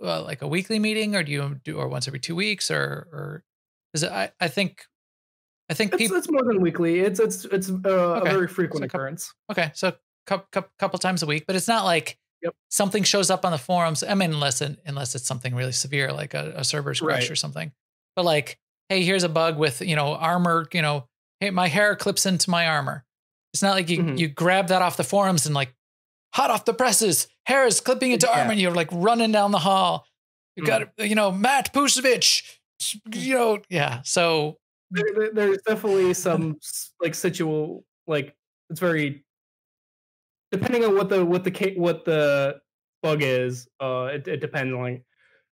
Speaker 1: meeting, or do you do or once every 2 weeks, or is it? I think people.
Speaker 3: It's more than weekly. It's a very frequent occurrence.
Speaker 1: Okay, so couple times a week, but it's not like something shows up on the forums. I mean, unless it's something really severe, like a server's crash or something. But like, hey, here's a bug with armor. Hey, my hair clips into my armor. It's not like you grab that off the forums and like hot off the presses, hair is clipping into armor, and you're like running down the hall. You got Matt Pusevich. So
Speaker 3: there's definitely some like it's very. Depending on what the bug is, it depends on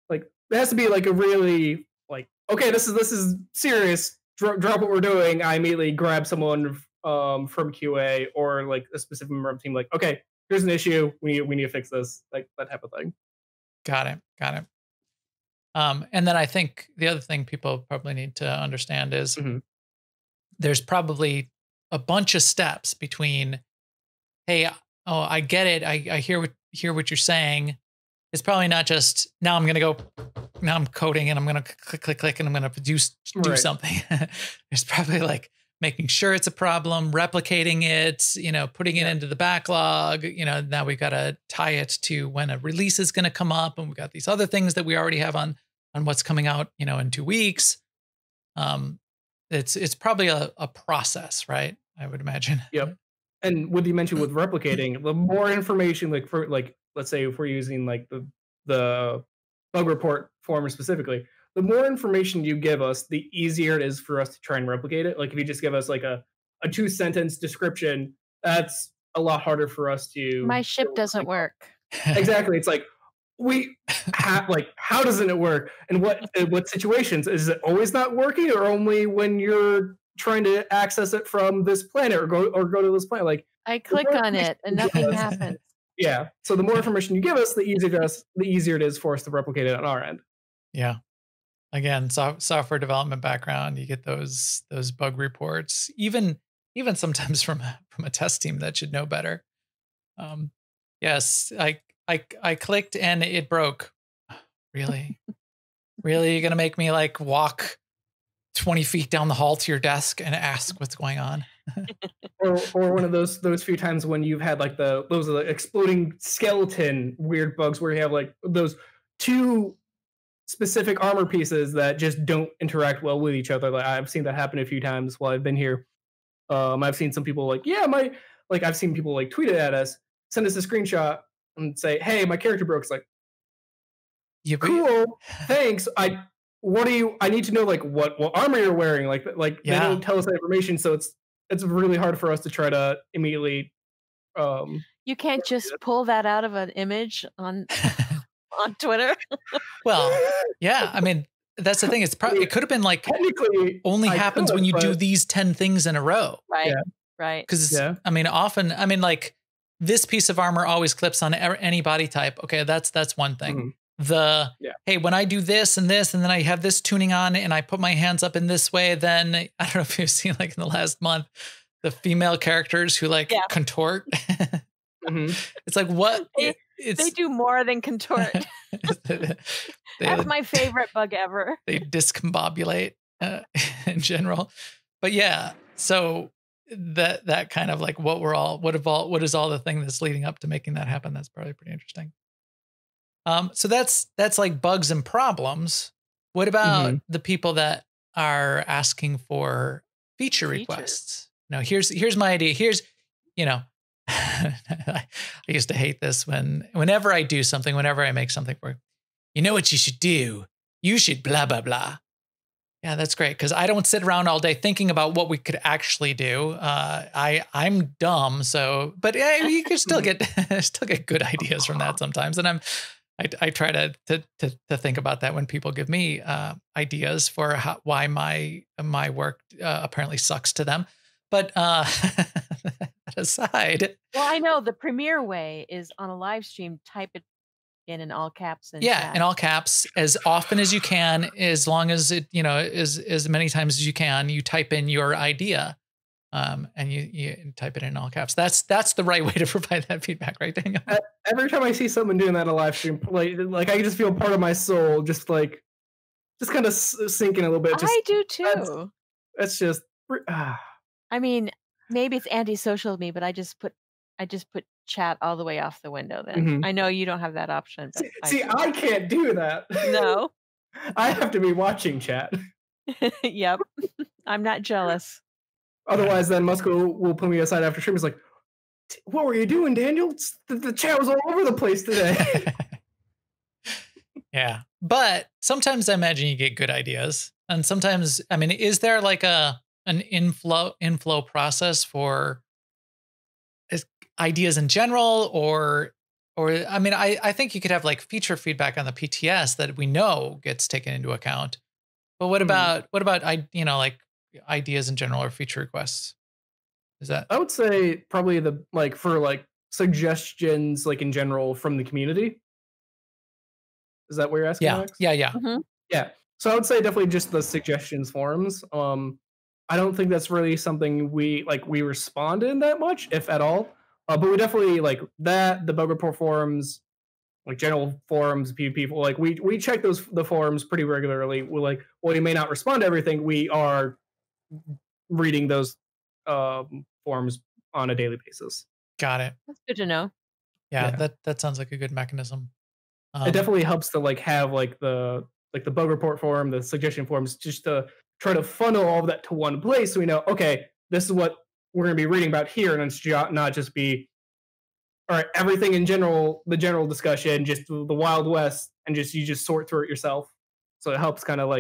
Speaker 3: like it has to be like a really like, okay, this is serious. Drop what we're doing. I immediately grab someone from QA or like a specific member of the team. Like, okay, here's an issue. We need to fix this. Like that type of thing.
Speaker 1: Got it. And then I think the other thing people probably need to understand is there's probably a bunch of steps between, hey, I get it. I hear what you're saying. It's probably not just now I'm coding and I'm going to click and I'm going to do something. There's probably like making sure it's a problem, replicating it, putting it into the backlog. Now we've got to tie it to when a release is going to come up, and we've got these other things that we already have on what's coming out, in 2 weeks. It's probably a process, right? I would imagine.
Speaker 3: Yep. And what you mentioned with replicating, the more information, like for like, let's say if we're using like the bug report form specifically, the more information you give us, the easier it is for us to try and replicate it. Like if you just give us like a 2-sentence description, that's a lot harder for us to.
Speaker 2: My ship doesn't work.
Speaker 3: Exactly. It's like how doesn't it work? And what situations? Is it always not working, or only when you're trying to access it from this planet or go to this planet? Like
Speaker 2: I click on it and nothing happens.
Speaker 3: Yeah. So the more information you give us, the easier it is for us to replicate it on our end.
Speaker 1: Yeah. Again, software development background, you get those bug reports, even sometimes from a test team that should know better. Yes, I clicked and it broke. Really? Really? You're going to make me like walk 20 feet down the hall to your desk and ask what's going on?
Speaker 3: or one of those few times when you've had like those are the exploding skeleton weird bugs where you have like those two specific armor pieces that just don't interact well with each other. Like I've seen that happen a few times while I've been here. I've seen some people like, I've seen people like tweet it at us, send us a screenshot and say, hey, my character broke. It's like, cool, thanks. I need to know like what armor you're wearing. Like they don't tell us that information, so it's really hard for us to try to immediately
Speaker 2: You can't just pull that out of an image on Twitter.
Speaker 1: Well, yeah. I mean, that's the thing. It's it could have been like
Speaker 3: technically
Speaker 1: only
Speaker 3: I
Speaker 1: happens
Speaker 3: could,
Speaker 1: when you do
Speaker 3: but-
Speaker 1: these 10 things in a row.
Speaker 2: Right.
Speaker 3: Yeah.
Speaker 2: Right.
Speaker 1: Because
Speaker 3: Yeah.
Speaker 1: I mean, often, I mean, like this piece of armor always clips on any body type. Okay, that's one thing.
Speaker 3: Mhm.
Speaker 1: Hey, when I do this and this, and then I have this tuning on and I put my hands up in this way, then I don't know if you've seen like in the last month, the female characters who like contort.
Speaker 3: Mhm.
Speaker 1: It's like, what?
Speaker 2: They do more than contort. That's my favorite bug ever.
Speaker 1: They discombobulate in general. But yeah, so that kind of like what is all the thing that's leading up to making that happen? That's probably pretty interesting. So that's like bugs and problems. What about the people that are asking for feature requests? No, here's my idea. Here's, you know, I used to hate this whenever I do something, whenever I make something for, you know what you should do? You should blah, blah, blah. Yeah, that's great. Cause I don't sit around all day thinking about what we could actually do. I'm dumb. So, but yeah, you can still get good ideas from that sometimes. And I try to think about that when people give me ideas for why my work apparently sucks to them. But that aside,
Speaker 2: well, I know the premier way is on a live stream. Type it in all caps. And
Speaker 1: in all caps as often as you can, as long as it as many times as you can. You type in your idea, and you type it in all caps. That's the right way to provide that feedback, right, Daniel?
Speaker 3: Every time I see someone doing that on a live stream, like I just feel part of my soul just kind of sinking a little bit.
Speaker 2: I do too.
Speaker 3: That's just.
Speaker 2: I mean, maybe it's antisocial of me, but I just put chat all the way off the window. Then I know you don't have that option. But
Speaker 3: I can't do that.
Speaker 2: No,
Speaker 3: I have to be watching chat.
Speaker 2: Yep, I'm not jealous.
Speaker 3: Otherwise, then Musko will put me aside after stream. He's like, "What were you doing, Daniel? The chat was all over the place today."
Speaker 1: Yeah, but sometimes I imagine you get good ideas, and sometimes, I mean, is there like an inflow process for ideas in general, or I mean, I think you could have like feature feedback on the PTS that we know gets taken into account. But what about like ideas in general or feature requests? Is that?
Speaker 3: I would say probably for suggestions in general from the community. Is that what you're asking? Alex?
Speaker 1: Yeah.
Speaker 2: Mm-hmm.
Speaker 3: Yeah. So I would say definitely just the suggestions forums. I don't think that's really something we respond in that much, if at all. But we definitely the bug report forums, general forums, people we check the forums pretty regularly. We're well, you may not respond to everything. We are reading those forums on a daily basis.
Speaker 1: Got it.
Speaker 2: That's good to know.
Speaker 1: Yeah. That sounds like a good mechanism.
Speaker 3: It definitely helps to have the bug report forum, the suggestion forums, just to try to funnel all of that to one place, so we know, okay, this is what we're going to be reading about here, and it's not just be, all right, everything in general, the general discussion, just the Wild West, and you just sort through it yourself. So it helps kind of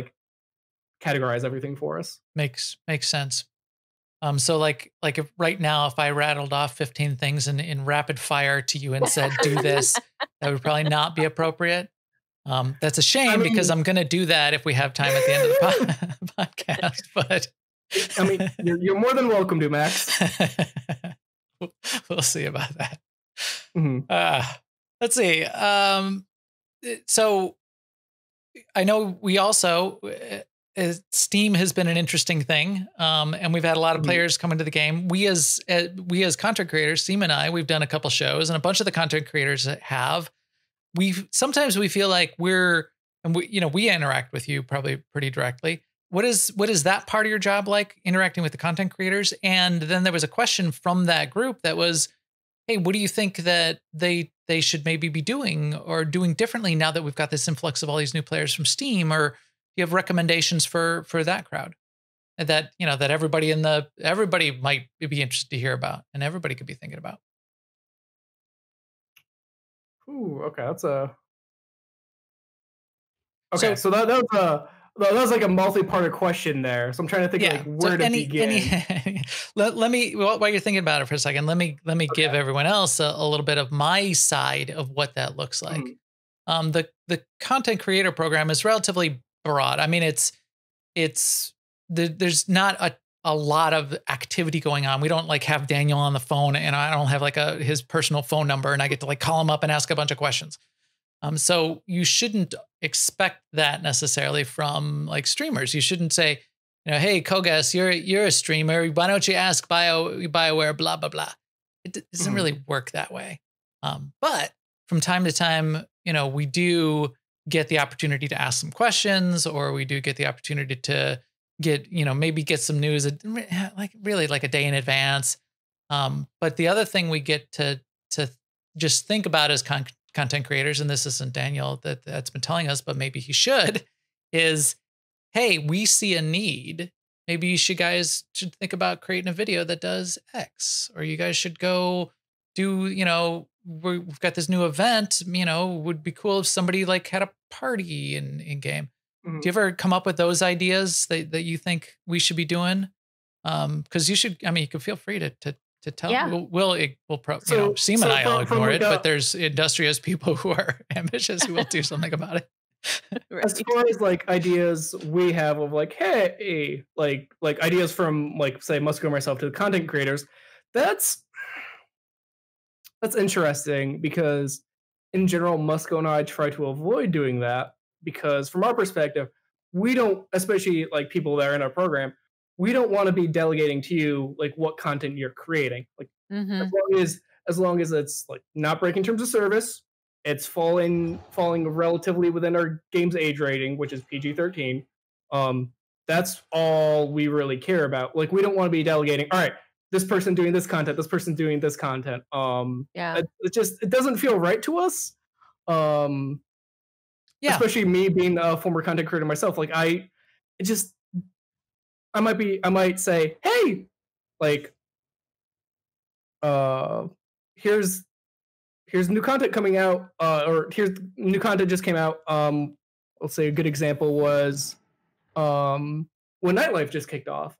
Speaker 3: categorize everything for us.
Speaker 1: Makes sense. So if right now, if I rattled off 15 things in rapid fire to you and said, do this, that would probably not be appropriate. That's a shame, because I'm going to do that if we have time at the end of the podcast. But
Speaker 3: I mean, you're more than welcome to, Max.
Speaker 1: We'll see about that.
Speaker 3: Mm-hmm.
Speaker 1: Let's see. So I know we also Steam has been an interesting thing, and we've had a lot of players come into the game. We as content creators, Steam and I, we've done a couple shows, and a bunch of the content creators have. Sometimes we feel like we interact with you probably pretty directly. What is that part of your job like, interacting with the content creators? And then there was a question from that group that was, hey, what do you think that they should maybe be doing or doing differently now that we've got this influx of all these new players from Steam? Or do you have recommendations for that crowd that everybody might be interested to hear about, and everybody could be thinking about?
Speaker 3: Ooh, okay, that's a. Okay, so that was like a multi-parted question there. So I'm trying to think where to begin.
Speaker 1: let me, while you're thinking about it for a second, let me give everyone else a little bit of my side of what that looks like. The content creator program is relatively broad. I mean, there's not a lot of activity going on. We don't like have Daniel on the phone, and I don't have like his personal phone number, and I get to like call him up and ask a bunch of questions. So you shouldn't expect that necessarily from like streamers. You shouldn't say, hey, Kogas, you're a streamer. Why don't you ask Bioware, blah, blah, blah. It doesn't really work that way. But from time to time, we do get the opportunity to ask some questions, or we do get the opportunity to get, maybe get some news like really like a day in advance. But the other thing we get to just think about as content creators, and this isn't Daniel that's been telling us, but maybe he should, is, hey, we see a need. Maybe you guys should think about creating a video that does X, or you guys should go do, we've got this new event, would be cool if somebody like had a party in game. Do you ever come up with those ideas that you think we should be doing? Because you should, you can feel free to tell.
Speaker 2: Yeah.
Speaker 1: Seema and I'll ignore it, but there's industrious people who are ambitious who will do something about it.
Speaker 2: Right.
Speaker 3: As far as like ideas we have of like, hey, like ideas from like say Musco and myself to the content creators, that's interesting, because in general Musco and I try to avoid doing that, because from our perspective, we don't, especially like people that are in our program, we don't want to be delegating to you like what content you're creating. Like as long as it's like not breaking terms of service, it's falling relatively within our game's age rating, which is PG-13. That's all we really care about. Like, we don't want to be delegating, all right, this person doing this content, this person doing this content. It doesn't feel right to us. Especially me being a former content creator myself. Like, I might say, hey, like, here's new content coming out, or here's new content just came out. Let's say a good example was when Nightlife just kicked off.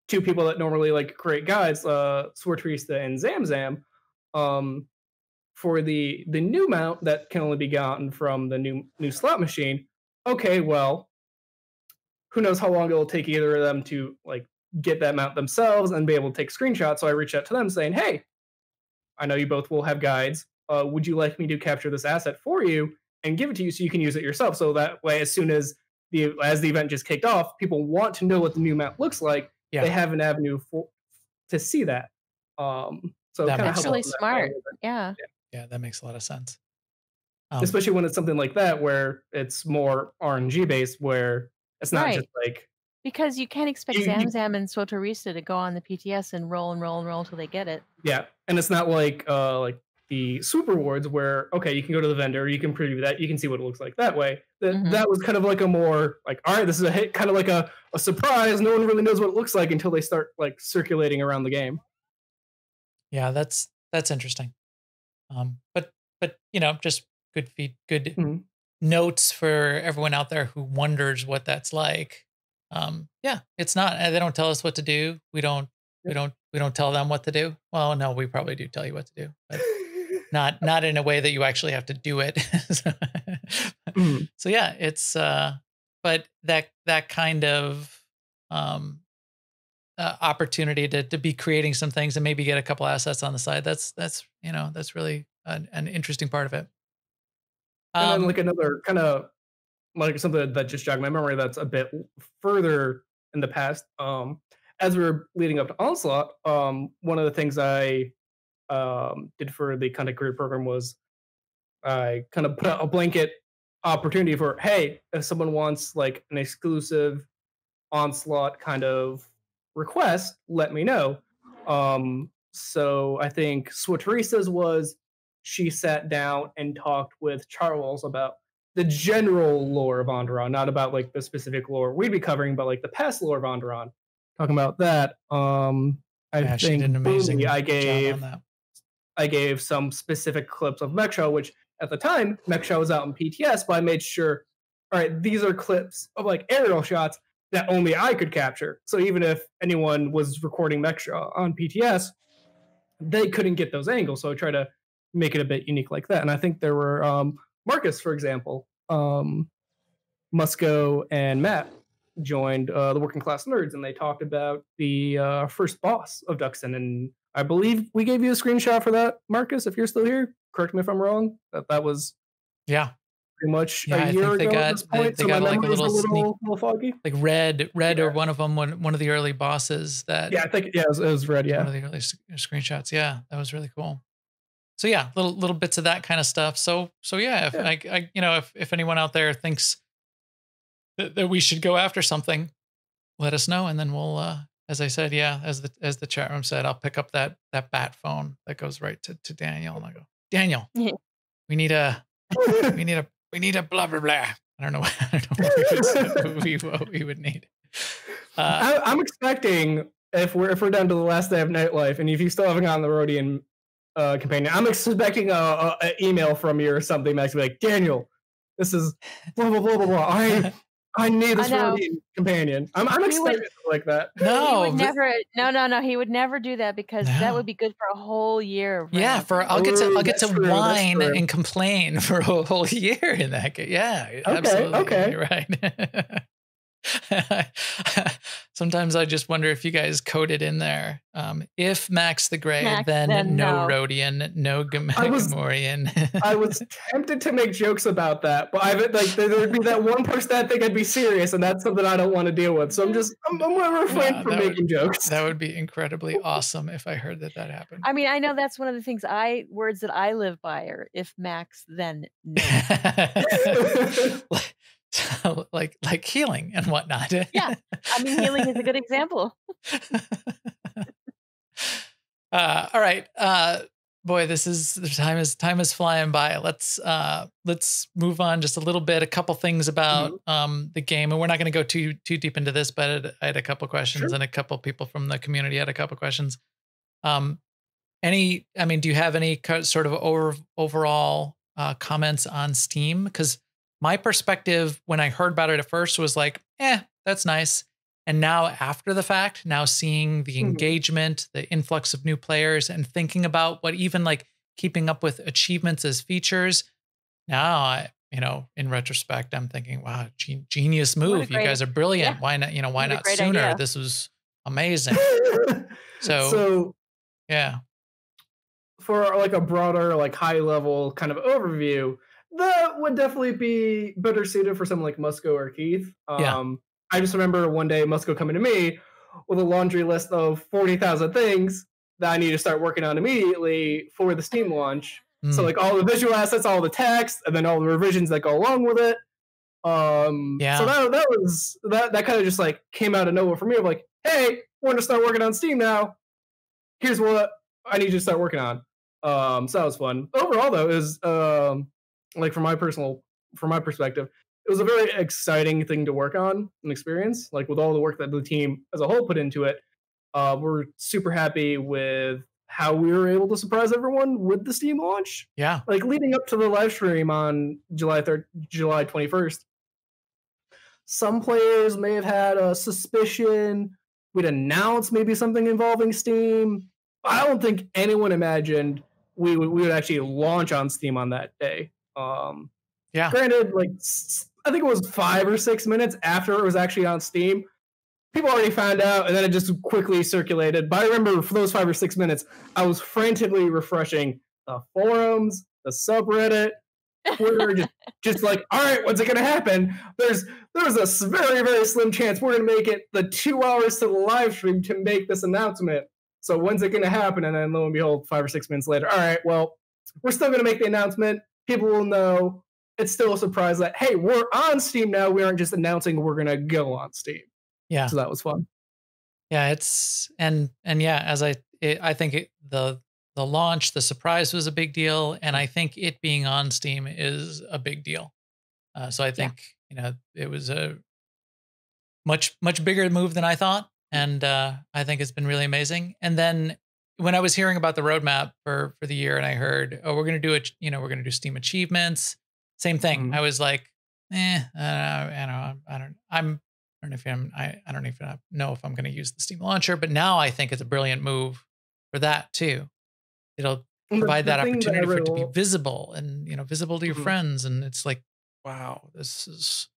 Speaker 3: Two people that normally like create guides, SWTOR and Zamzam, for the new mount that can only be gotten from the new slot machine. Okay, well, who knows how long it will take either of them to like get that mount themselves and be able to take screenshots. So I reached out to them saying, hey, I know you both will have guides. Would you like me to capture this asset for you and give it to you so you can use it yourself? So that way, as soon as the event just kicked off, people want to know what the new map looks like. Yeah. They have an avenue to see that. So
Speaker 2: that's really smart. Yeah,
Speaker 1: that makes a lot of sense.
Speaker 3: Especially when it's something like that where it's more RNG based, where it's not just like,
Speaker 2: because you can't expect Zamzam and SWTOR to go on the PTS and roll until they get it.
Speaker 3: Yeah, and it's not like the Swoop rewards where, okay, you can go to the vendor, you can preview that, you can see what it looks like that way. That was kind of like a more like, all right, this is a hit, kind of like a surprise. No one really knows what it looks like until they start like circulating around the game.
Speaker 1: Yeah, that's interesting. But just good notes for everyone out there who wonders what that's like. It's not, they don't tell us what to do. We don't tell them what to do. Well, no, we probably do tell you what to do, but not in a way that you actually have to do it. So yeah, it's, but that kind of, opportunity to be creating some things and maybe get a couple assets on the side. That's really an interesting part of it.
Speaker 3: And then like another kind of like something that just jogged my memory that's a bit further in the past. As we were leading up to Onslaught, one of the things I did for the content creator program was I kind of put out a blanket opportunity for, hey, if someone wants like an exclusive Onslaught kind of request, let me know. So I think SWTORista's was, she sat down and talked with Charles about the general lore of Onderon, not about like the specific lore we'd be covering, but like the past lore of Onderon. Talking about that, I think
Speaker 1: she did an amazing
Speaker 3: I gave
Speaker 1: job on that.
Speaker 3: I gave some specific clips of Mech Show, which at the time Mech Show was out in PTS, but I made sure, all right, these are clips of like aerial shots. that only I could capture. So even if anyone was recording Mextra on PTS, they couldn't get those angles. So I try to make it a bit unique like that. And I think there were Marcus, for example, Musco and Matt joined the Working Class Nerds, and they talked about the first boss of Duxton. And I believe we gave you a screenshot for that, Marcus, if you're still here. Correct me if I'm wrong. That was
Speaker 1: yeah,
Speaker 3: pretty much
Speaker 1: yeah,
Speaker 3: a year ago at this point.
Speaker 1: They
Speaker 3: So
Speaker 1: got
Speaker 3: my
Speaker 1: like a
Speaker 3: memory's
Speaker 1: little
Speaker 3: foggy.
Speaker 1: like red
Speaker 3: Yeah.
Speaker 1: or one of them, one of the early bosses that.
Speaker 3: Yeah, I think it was red. Yeah,
Speaker 1: one of the early screenshots. Yeah, that was really cool. So yeah, little bits of that kind of stuff. So yeah, if I you know, if anyone out there thinks that we should go after something, let us know, and then we'll as I said, yeah, as the chat room said, I'll pick up that bat phone that goes right to Daniel, and I'll go, Daniel, we need a blah blah blah. I don't know what we would need.
Speaker 3: I'm expecting if we're down to the last day of nightlife, and if you still haven't gotten the Rhodian companion, I'm expecting a email from you or something that's like, Daniel, this is blah blah blah blah blah. I need this Rhodian companion. I'm expecting like that.
Speaker 2: No, he would never. No. He would never do that because that would be good for a whole year.
Speaker 1: Yeah, I'll get to whine and complain for a whole year in that case. Yeah, absolutely. Okay, you're right. Sometimes I just wonder if you guys coded in there. If Max the Gray, then no Rhodian, no Gamorrean.
Speaker 3: I was tempted to make jokes about that, but there'd be that one person that I think I'd be serious, and that's something I don't want to deal with. So I'm going to refrain from making jokes.
Speaker 1: That would be incredibly awesome if I heard that happened.
Speaker 2: I mean, I know that's one of the things words that I live by are if Max, then no.
Speaker 1: So, like healing and whatnot.
Speaker 2: Yeah, I mean, healing is a good example.
Speaker 1: All right, boy, time is flying by. Let's move on just a little bit. A couple things about the game, and we're not going to go too deep into this, but I had a couple questions, and a couple people from the community had a couple questions. Do you have any sort of overall comments on Steam? Because my perspective when I heard about it at first was like, that's nice. And now after the fact, now seeing the engagement, the influx of new players, and thinking about what even like keeping up with achievements as features, now in retrospect, I'm thinking, wow, genius move. You guys are brilliant. Yeah. Why not, why not sooner? Idea. This was amazing. So yeah.
Speaker 3: For like a broader, like high level kind of overview, that would definitely be better suited for someone like Musco or Keith. I just remember one day Musco coming to me with a laundry list of 40,000 things that I need to start working on immediately for the Steam launch. So like all the visual assets, all the text, and then all the revisions that go along with it. So that kind of just like came out of nowhere for me of like, hey, we're gonna start working on Steam now. Here's what I need you to start working on. So that was fun. Overall though, is like from my perspective, it was a very exciting thing to work on and experience. Like with all the work that the team as a whole put into it, we're super happy with how we were able to surprise everyone with the Steam launch.
Speaker 1: Yeah,
Speaker 3: like leading up to the live stream on July 21st. Some players may have had a suspicion we'd announce maybe something involving Steam. I don't think anyone imagined we would actually launch on Steam on that day. Granted, like I think it was 5 or 6 minutes after it was actually on Steam, people already found out, and then it just quickly circulated. But I remember for those 5 or 6 minutes, I was frantically refreshing the forums, the subreddit, Twitter, just like, all right, when's it gonna happen? There's a very, very slim chance we're gonna make it the 2 hours to the live stream to make this announcement. So when's it gonna happen? And then lo and behold, 5 or 6 minutes later, all right, well, we're still gonna make the announcement. People will know. It's still a surprise that, hey, we're on Steam now. We aren't just announcing we're going to go on Steam.
Speaker 1: Yeah.
Speaker 3: So that was fun.
Speaker 1: Yeah, and yeah, I think the launch, the surprise was a big deal. And I think it being on Steam is a big deal. So I think, it was a much bigger move than I thought. And I think it's been really amazing. And then when I was hearing about the roadmap for the year and I heard, we're going to do it, we're going to do Steam achievements. Same thing. I was like, I don't know. don't know if I don't even know if I'm going to use the Steam launcher, but now I think it's a brilliant move for that too. It'll provide that opportunity for it to be visible and, you know, visible to your friends. And it's like, wow, this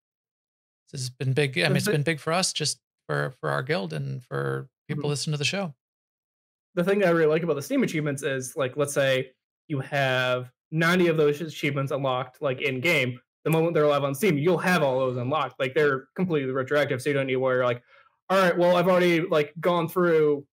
Speaker 1: has been big. I mean, it's been big for us, just for our guild and for people listening to the show.
Speaker 3: The thing that I really like about the Steam achievements is, like, let's say you have 90 of those achievements unlocked, like, in game. The moment they're live on Steam, you'll have all those unlocked. Like, they're completely retroactive, so you don't need to worry, like, all right, well, I've already, like, gone through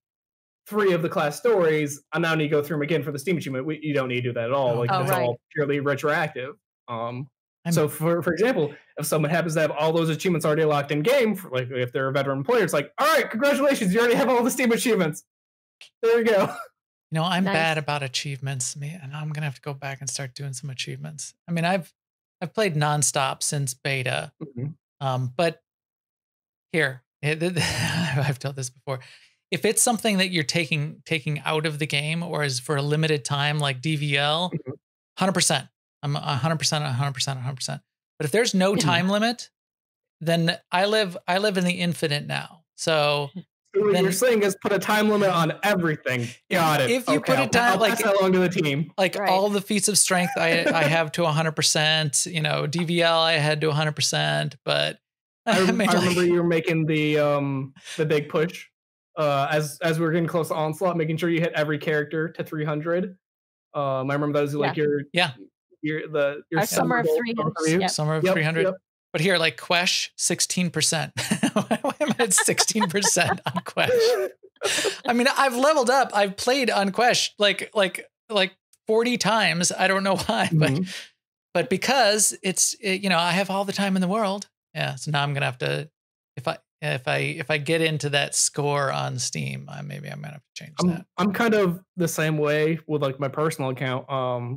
Speaker 3: 3 of the class stories. I now need to go through them again for the Steam achievement. You don't need to do that at all. Like, it's all purely retroactive. So, for example, if someone happens to have all those achievements already locked in game, for, like, if they're a veteran player, it's like, all right, congratulations, you already have all the Steam achievements. There you go.
Speaker 1: You know, I'm bad about achievements, and I'm gonna have to go back and start doing some achievements. I mean, I've played nonstop since beta, but here I've told this before. If it's something that you're taking out of the game or is for a limited time, like DVL, 100%. I'm 100%, 100%, 100%. But if there's no time limit, then I live in the infinite now. So
Speaker 3: what you're saying is put a time limit on everything. Got it.
Speaker 1: If you put a time,
Speaker 3: I'll pass that along to the team.
Speaker 1: Like all the feats of strength, I have to 100%. You know, DVL I had to 100%. But
Speaker 3: I remember you were making the big push as we were getting close to Onslaught, making sure you hit every character to 300. I remember that was like your
Speaker 2: summer of 300.
Speaker 1: Summer of 300. Yep. But here, like Quesh, 16%. Why am I at 16% on Quesh? I mean, I've leveled up. I've played on Quesh like 40 times. I don't know why, but because you know, I have all the time in the world. Yeah. So now I'm gonna have to, if I get into that score on Steam, maybe I'm gonna have to change that.
Speaker 3: I'm kind of the same way with like my personal account.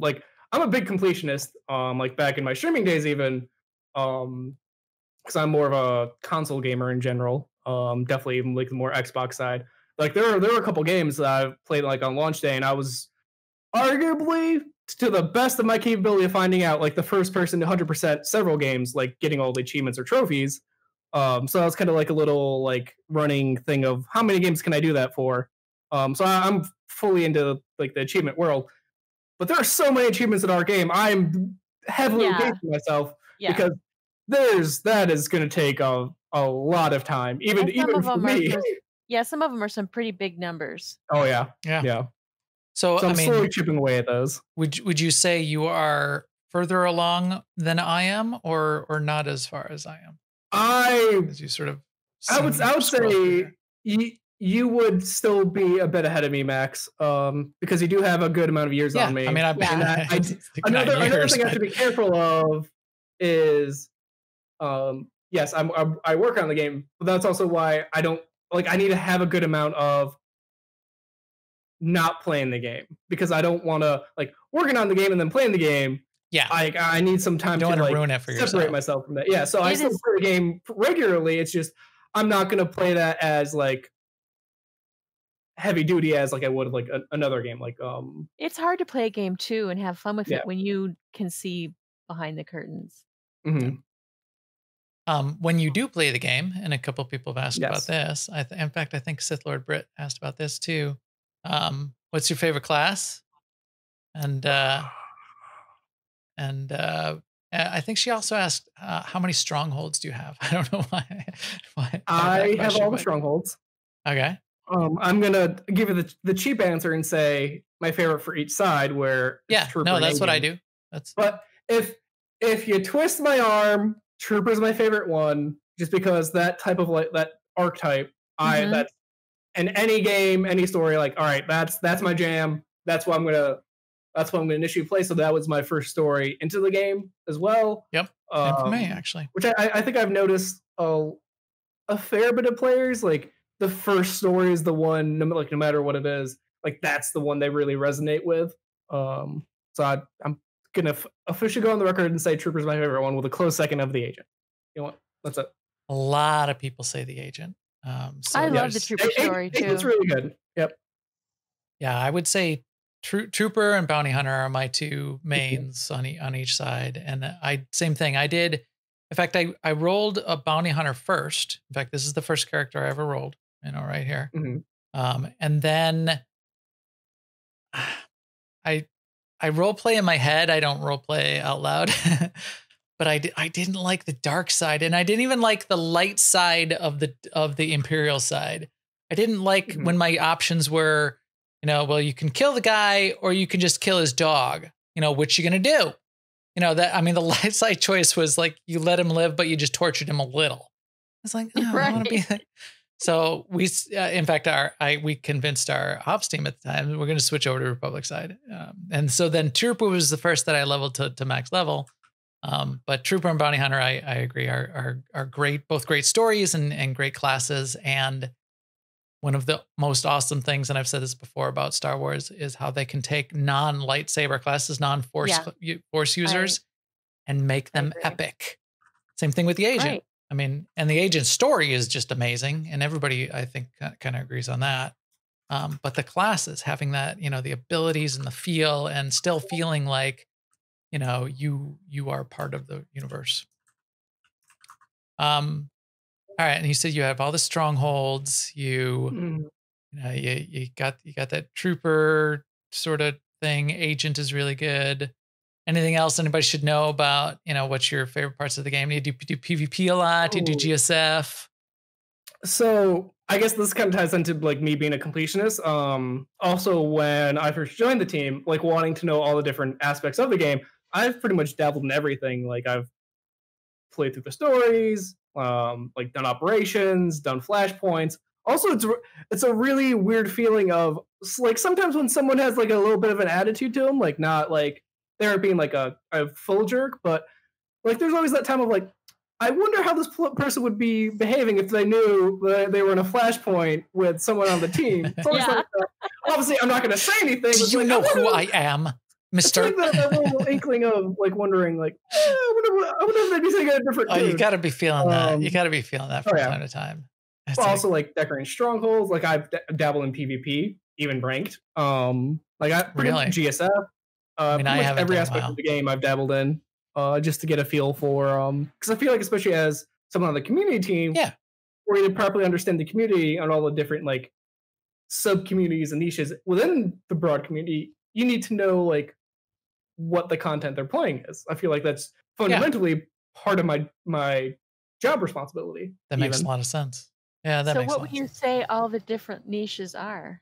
Speaker 3: Like I'm a big completionist. Like back in my streaming days, even. Because I'm more of a console gamer in general. Definitely even like the more Xbox side. Like there were a couple games that I've played like on launch day, and I was arguably, to the best of my capability of finding out, like the first person to 100% several games, like getting all the achievements or trophies. So that was kind of like a little like running thing of how many games can I do that for? So I'm fully into like the achievement world. But there are so many achievements in our game. I'm heavily engaged with myself. Because that is going to take a lot of time, even for me.
Speaker 2: Some of them are some pretty big numbers.
Speaker 3: Oh yeah. So I'm slowly chipping away at those.
Speaker 1: Would you say you are further along than I am, or not as far as I am? As you sort of,
Speaker 3: I would say you would still be a bit ahead of me, Max, because you do have a good amount of years on me.
Speaker 1: I mean,
Speaker 3: another thing I have to be careful of is, yes, I work on the game, but that's also why I don't like. I need to have a good amount of not playing the game, because I don't want to like working on the game and then playing the game.
Speaker 1: Yeah,
Speaker 3: I need some time to like
Speaker 1: ruin it for
Speaker 3: separate myself from that. Yeah, so I still play the game regularly. It's just I'm not going to play that as like heavy duty as like I would like another game. Like
Speaker 2: it's hard to play a game too and have fun with it when you can see behind the curtains.
Speaker 1: When you do play the game, and a couple people have asked about this. In fact, I think Sith Lord Brit asked about this too. What's your favorite class? And I think she also asked, how many strongholds do you have? I don't know why
Speaker 3: I have all the strongholds.
Speaker 1: Okay.
Speaker 3: I'm gonna give you the cheap answer and say my favorite for each side. Where
Speaker 1: that's what I do.
Speaker 3: But if you twist my arm, Trooper's my favorite one, just because that type of like that archetype. That's in any game, any story. Like, all right, that's my jam. That's what I'm gonna initially play. So that was my first story into the game as well.
Speaker 1: Yep. Same for me, actually.
Speaker 3: Which I think I've noticed a fair bit of players, like the first story is the one, no matter what it is, like that's the one they really resonate with. So I'm gonna officially go on the record and say Trooper's my favorite one, with a close second of the Agent. You know what? That's it.
Speaker 1: A lot of people say the Agent.
Speaker 2: I love the Trooper story too.
Speaker 3: It's really good. Yep.
Speaker 1: Yeah, I would say Trooper and Bounty Hunter are my two mains on each side, and same thing. I In fact, I rolled a bounty hunter first. In fact, this is the first character I ever rolled, right here. And then I role play in my head. I don't role play out loud, but I didn't like the dark side, and I didn't even like the light side of the Imperial side. I didn't like when my options were, well, you can kill the guy or you can just kill his dog. Which you gonna do? The light side choice was like you let him live, but you just tortured him a little. It's like, no, I want to be. So we, in fact, we convinced our ops team at the time we're going to switch over to Republic side, and so then Trooper was the first that I leveled to max level. But Trooper and Bounty Hunter, I agree, are great, both great stories and great classes. And one of the most awesome things, and I've said this before about Star Wars, is how they can take non-lightsaber classes, non-force force users, and make them epic. Same thing with the agent.
Speaker 2: Right.
Speaker 1: And the agent's story is just amazing, and everybody, I think, kind of agrees on that. But the classes, having that, the abilities and the feel, and still feeling like, you are part of the universe. All right, and you said you have all the strongholds. You got that trooper sort of thing. Agent is really good. Anything else anybody should know about, what's your favorite parts of the game? Do you do PvP a lot? Do you do GSF?
Speaker 3: So I guess this kind of ties into like me being a completionist. Also, when I first joined the team, like wanting to know all the different aspects of the game, I've pretty much dabbled in everything. Like I've played through the stories, like done operations, done flashpoints. Also, it's a really weird feeling of like sometimes when someone has like a little bit of an attitude to them, like not like they're being like a full jerk, but like there's always that time of like, I wonder how this person would be behaving if they knew that they were in a flashpoint with someone on the team. It's always like, obviously, I'm not going to say anything.
Speaker 1: Do you know who I am, Mister?
Speaker 3: It's like that little inkling of like wondering, like, I wonder if they'd be saying a different.
Speaker 1: Oh, you got to be feeling that. You got to be feeling that from time to time.
Speaker 3: Well, also, like decorating strongholds. Like I've dabbled in PvP, even ranked. Like I
Speaker 1: really
Speaker 3: GSF.
Speaker 1: I have
Speaker 3: every aspect of the game I've dabbled in, just to get a feel for. Because I feel like, especially as someone on the community team, for you to properly understand the community and all the different like sub communities and niches within the broad community, you need to know like what the content they're playing is. I feel like that's fundamentally part of my job responsibility.
Speaker 1: That makes a lot of sense. Yeah, that makes sense. So
Speaker 2: what would you say all the different niches are?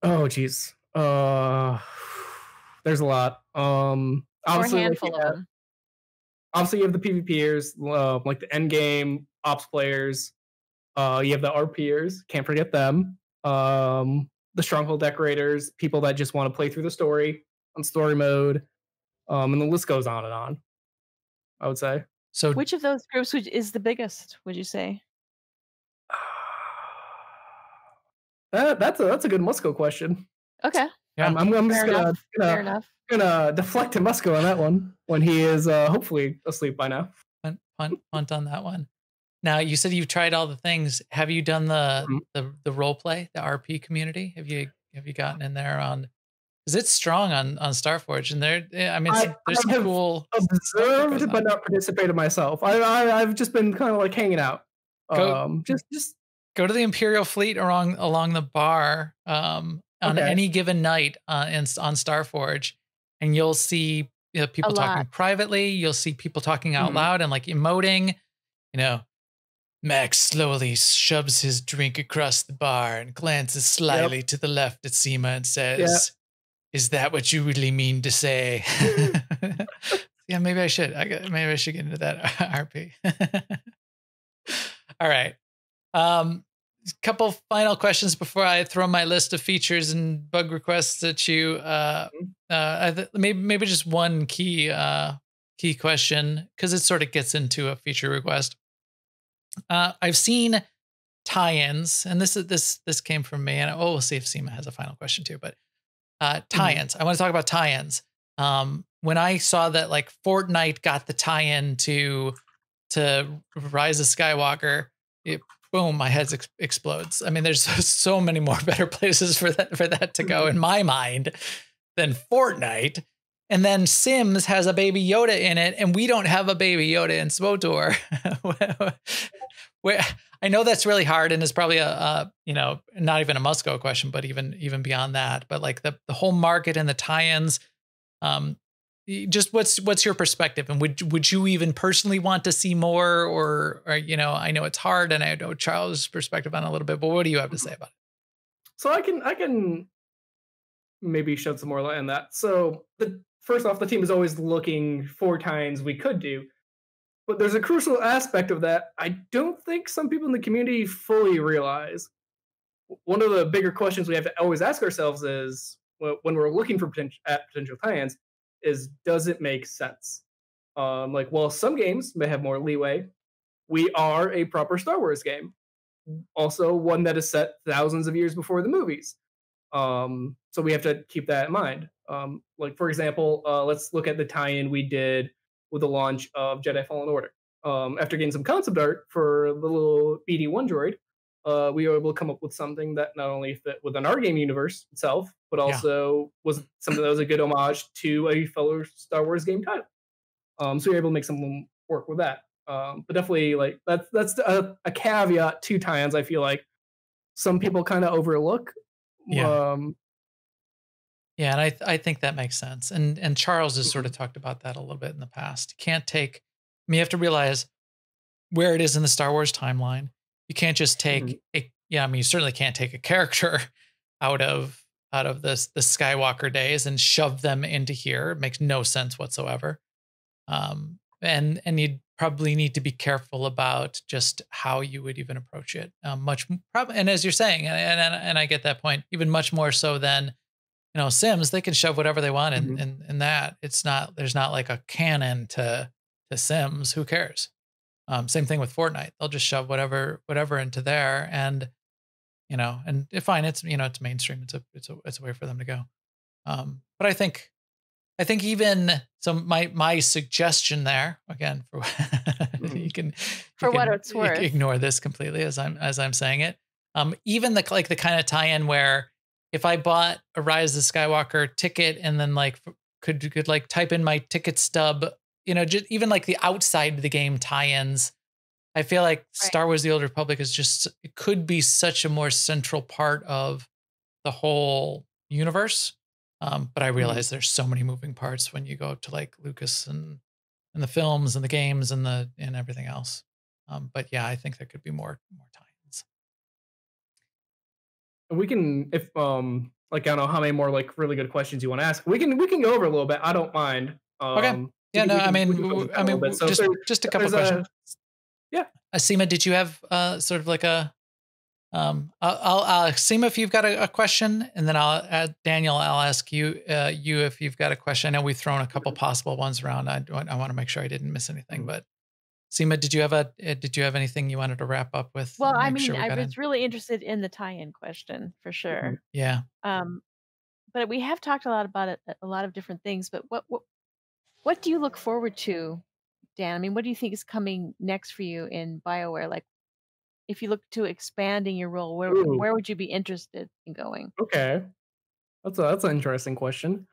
Speaker 3: Oh, geez. There's a lot. Obviously,
Speaker 2: or a handful of them.
Speaker 3: Obviously, you have the PvPers, like the end game ops players. You have the RPers. Can't forget them. The stronghold decorators, people that just want to play through the story on story mode, and the list goes on and on. I would say.
Speaker 1: So,
Speaker 2: which of those groups is the biggest? Would you say?
Speaker 3: That's a good Musco question.
Speaker 2: Okay.
Speaker 3: Yeah. I'm just gonna deflect to Musco on that one when he is hopefully asleep by now.
Speaker 1: Punt on that one. Now you said you've tried all the things. Have you done the role play, the RP community? Have you gotten in there on? Because it's strong on Starforge, and there's some cool.
Speaker 3: Observed but not participated myself. I've just been kind of like hanging out. Just
Speaker 1: go to the Imperial Fleet along the bar on any given night on Starforge, and you'll see people talking privately. You'll see people talking out loud and like emoting. Max slowly shoves his drink across the bar and glances slyly to the left at Seema and says, "Is that what you really mean to say?" Yeah, maybe I should. Maybe I should get into that RP. All right. Couple final questions before I throw my list of features and bug requests at you. Maybe just one key question, because it sort of gets into a feature request. I've seen tie-ins, and this came from me, and we'll see if Seema has a final question too. But tie-ins. I want to talk about tie-ins. When I saw that like Fortnite got the tie-in to Rise of Skywalker, boom, my head explodes. I mean, there's so many more better places for that to go in my mind than Fortnite. And then Sims has a Baby Yoda in it, and we don't have a Baby Yoda in SWTOR. Where I know that's really hard, and it's probably a not even a must-go question, but even beyond that. But like the whole market and the tie-ins, just what's your perspective, and would you even personally want to see more, or I know it's hard, and I know Charles' perspective on it a little bit, but what do you have to say about it?
Speaker 3: So I can maybe shed some more light on that. So first off, the team is always looking for tie-ins we could do. But there's a crucial aspect of that I don't think some people in the community fully realize. One of the bigger questions we have to always ask ourselves is, when we're looking for potential tie-ins, is does it make sense? While some games may have more leeway, we are a proper Star Wars game. Also, one that is set thousands of years before the movies. So we have to keep that in mind. For example, let's look at the tie-in we did with the launch of Jedi Fallen Order. After getting some concept art for the little BD-1 droid, we were able to come up with something that not only fit within our game universe itself, but also was something that was a good homage to a fellow Star Wars game title. So we were able to make something work with that. But definitely, that's a caveat to tie-ins. I feel like some people kind of overlook.
Speaker 1: Yeah. Yeah, and I think that makes sense. And Charles has sort of talked about that a little bit in the past. You can't take, you have to realize where it is in the Star Wars timeline. You can't just take you certainly can't take a character out of the Skywalker days and shove them into here. It makes no sense whatsoever. And you'd probably need to be careful about just how you would even approach it. And as you're saying, and I get that point, even much more so than Sims. They can shove whatever they want in that. There's not like a canon to Sims. Who cares? Same thing with Fortnite. They'll just shove whatever into there, and fine. It's it's mainstream. It's a way for them to go. But I think even so, my suggestion there again for you can
Speaker 2: what it's worth,
Speaker 1: ignore this completely as I'm saying it. Even the kind of tie-in where if I bought a Rise of Skywalker ticket and then could type in my ticket stub, just even like the outside of the game tie-ins, I feel like Star Wars: The Old Republic it could be such a more central part of the whole universe. But I realize there's so many moving parts when you go to like Lucas and the films and the games and everything else. But yeah, I think there could be more tie-ins.
Speaker 3: We can, if I don't know how many more really good questions you want to ask. We can go over a little bit. I don't mind.
Speaker 1: Okay. Yeah. Just a couple of questions.
Speaker 3: Yeah.
Speaker 1: Seema, did you have sort of like a I'll Seema, if you've got a question, and then I'll add Daniel. I'll ask you if you've got a question. I know we've thrown a couple possible ones around. I want to make sure I didn't miss anything. But Seema, did you have anything you wanted to wrap up with?
Speaker 2: Well, I was really interested in the tie-in question for sure.
Speaker 1: Yeah.
Speaker 2: But we have talked a lot about it, a lot of different things. But what do you look forward to, Dan? I mean, what do you think is coming next for you in BioWare? Like, if you look to expanding your role, where would you be interested in going?
Speaker 3: Okay, that's an interesting question.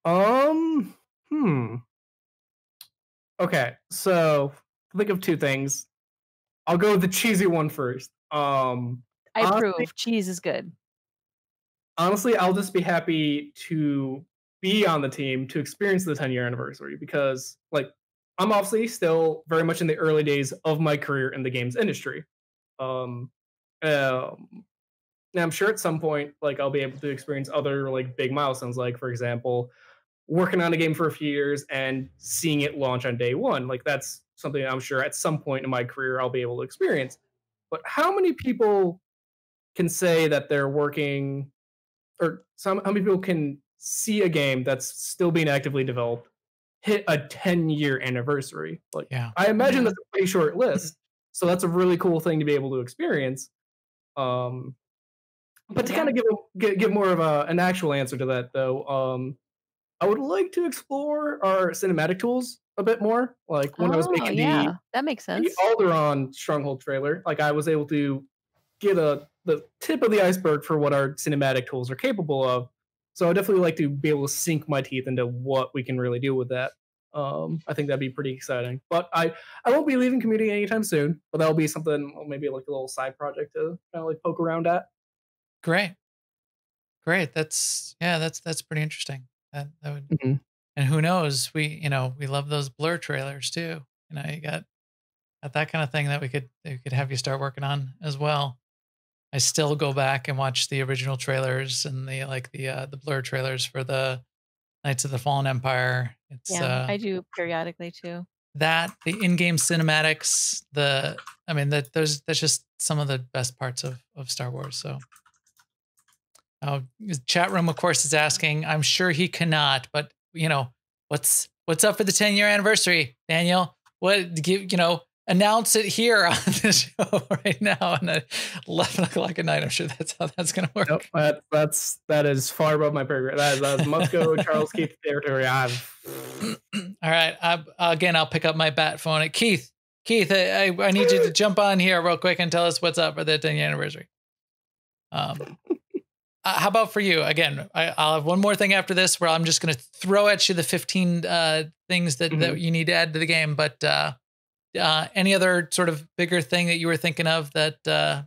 Speaker 3: Okay, so think of two things. I'll go with the cheesy one first.
Speaker 2: I approve. Cheese is good.
Speaker 3: Honestly, I'll just be happy to be on the team to experience the 10-year anniversary, because I'm obviously still very much in the early days of my career in the games industry. Now I'm sure at some point I'll be able to experience other big milestones, for example, working on a game for a few years and seeing it launch on day one. That's something I'm sure at some point in my career I'll be able to experience. But how many people can say that they're working, or how many people can see a game that's still being actively developed hit a 10-year anniversary? I imagine that's a pretty short list. So that's a really cool thing to be able to experience. But to kind of give more of an actual answer to that, though, I would like to explore our cinematic tools a bit more. When I was making
Speaker 2: that makes sense.
Speaker 3: The Alderaan Stronghold trailer, I was able to get the tip of the iceberg for what our cinematic tools are capable of. So I definitely like to be able to sink my teeth into what we can really do with that. I think that'd be pretty exciting. But I won't be leaving community anytime soon. But that'll be something, maybe like a little side project to kind of like poke around at.
Speaker 1: Great. That's pretty interesting. That would,
Speaker 3: Mm-hmm.
Speaker 1: and who knows? We love those Blur trailers too. You got that kind of thing that we could have you start working on as well. I still go back and watch the original trailers and the Blur trailers for the Knights of the Fallen Empire. It's
Speaker 2: I do periodically too.
Speaker 1: that the in-game cinematics, that's just some of the best parts of Star Wars. So the chat room, of course, is asking, I'm sure he cannot, but what's up for the 10-year anniversary, Daniel? Announce it here on the show right now at 11 o'clock at night. I'm sure that's how that's going to work.
Speaker 3: Nope, that is far above my program. That is must go Charles Keith territory.
Speaker 1: All right. Again, I'll pick up my bat phone. Keith, I need you to jump on here real quick and tell us what's up for the 10-year anniversary. How about for you? Again, I'll have one more thing after this where I'm just going to throw at you the 15 things that you need to add to the game. But any other sort of bigger thing that you were thinking of that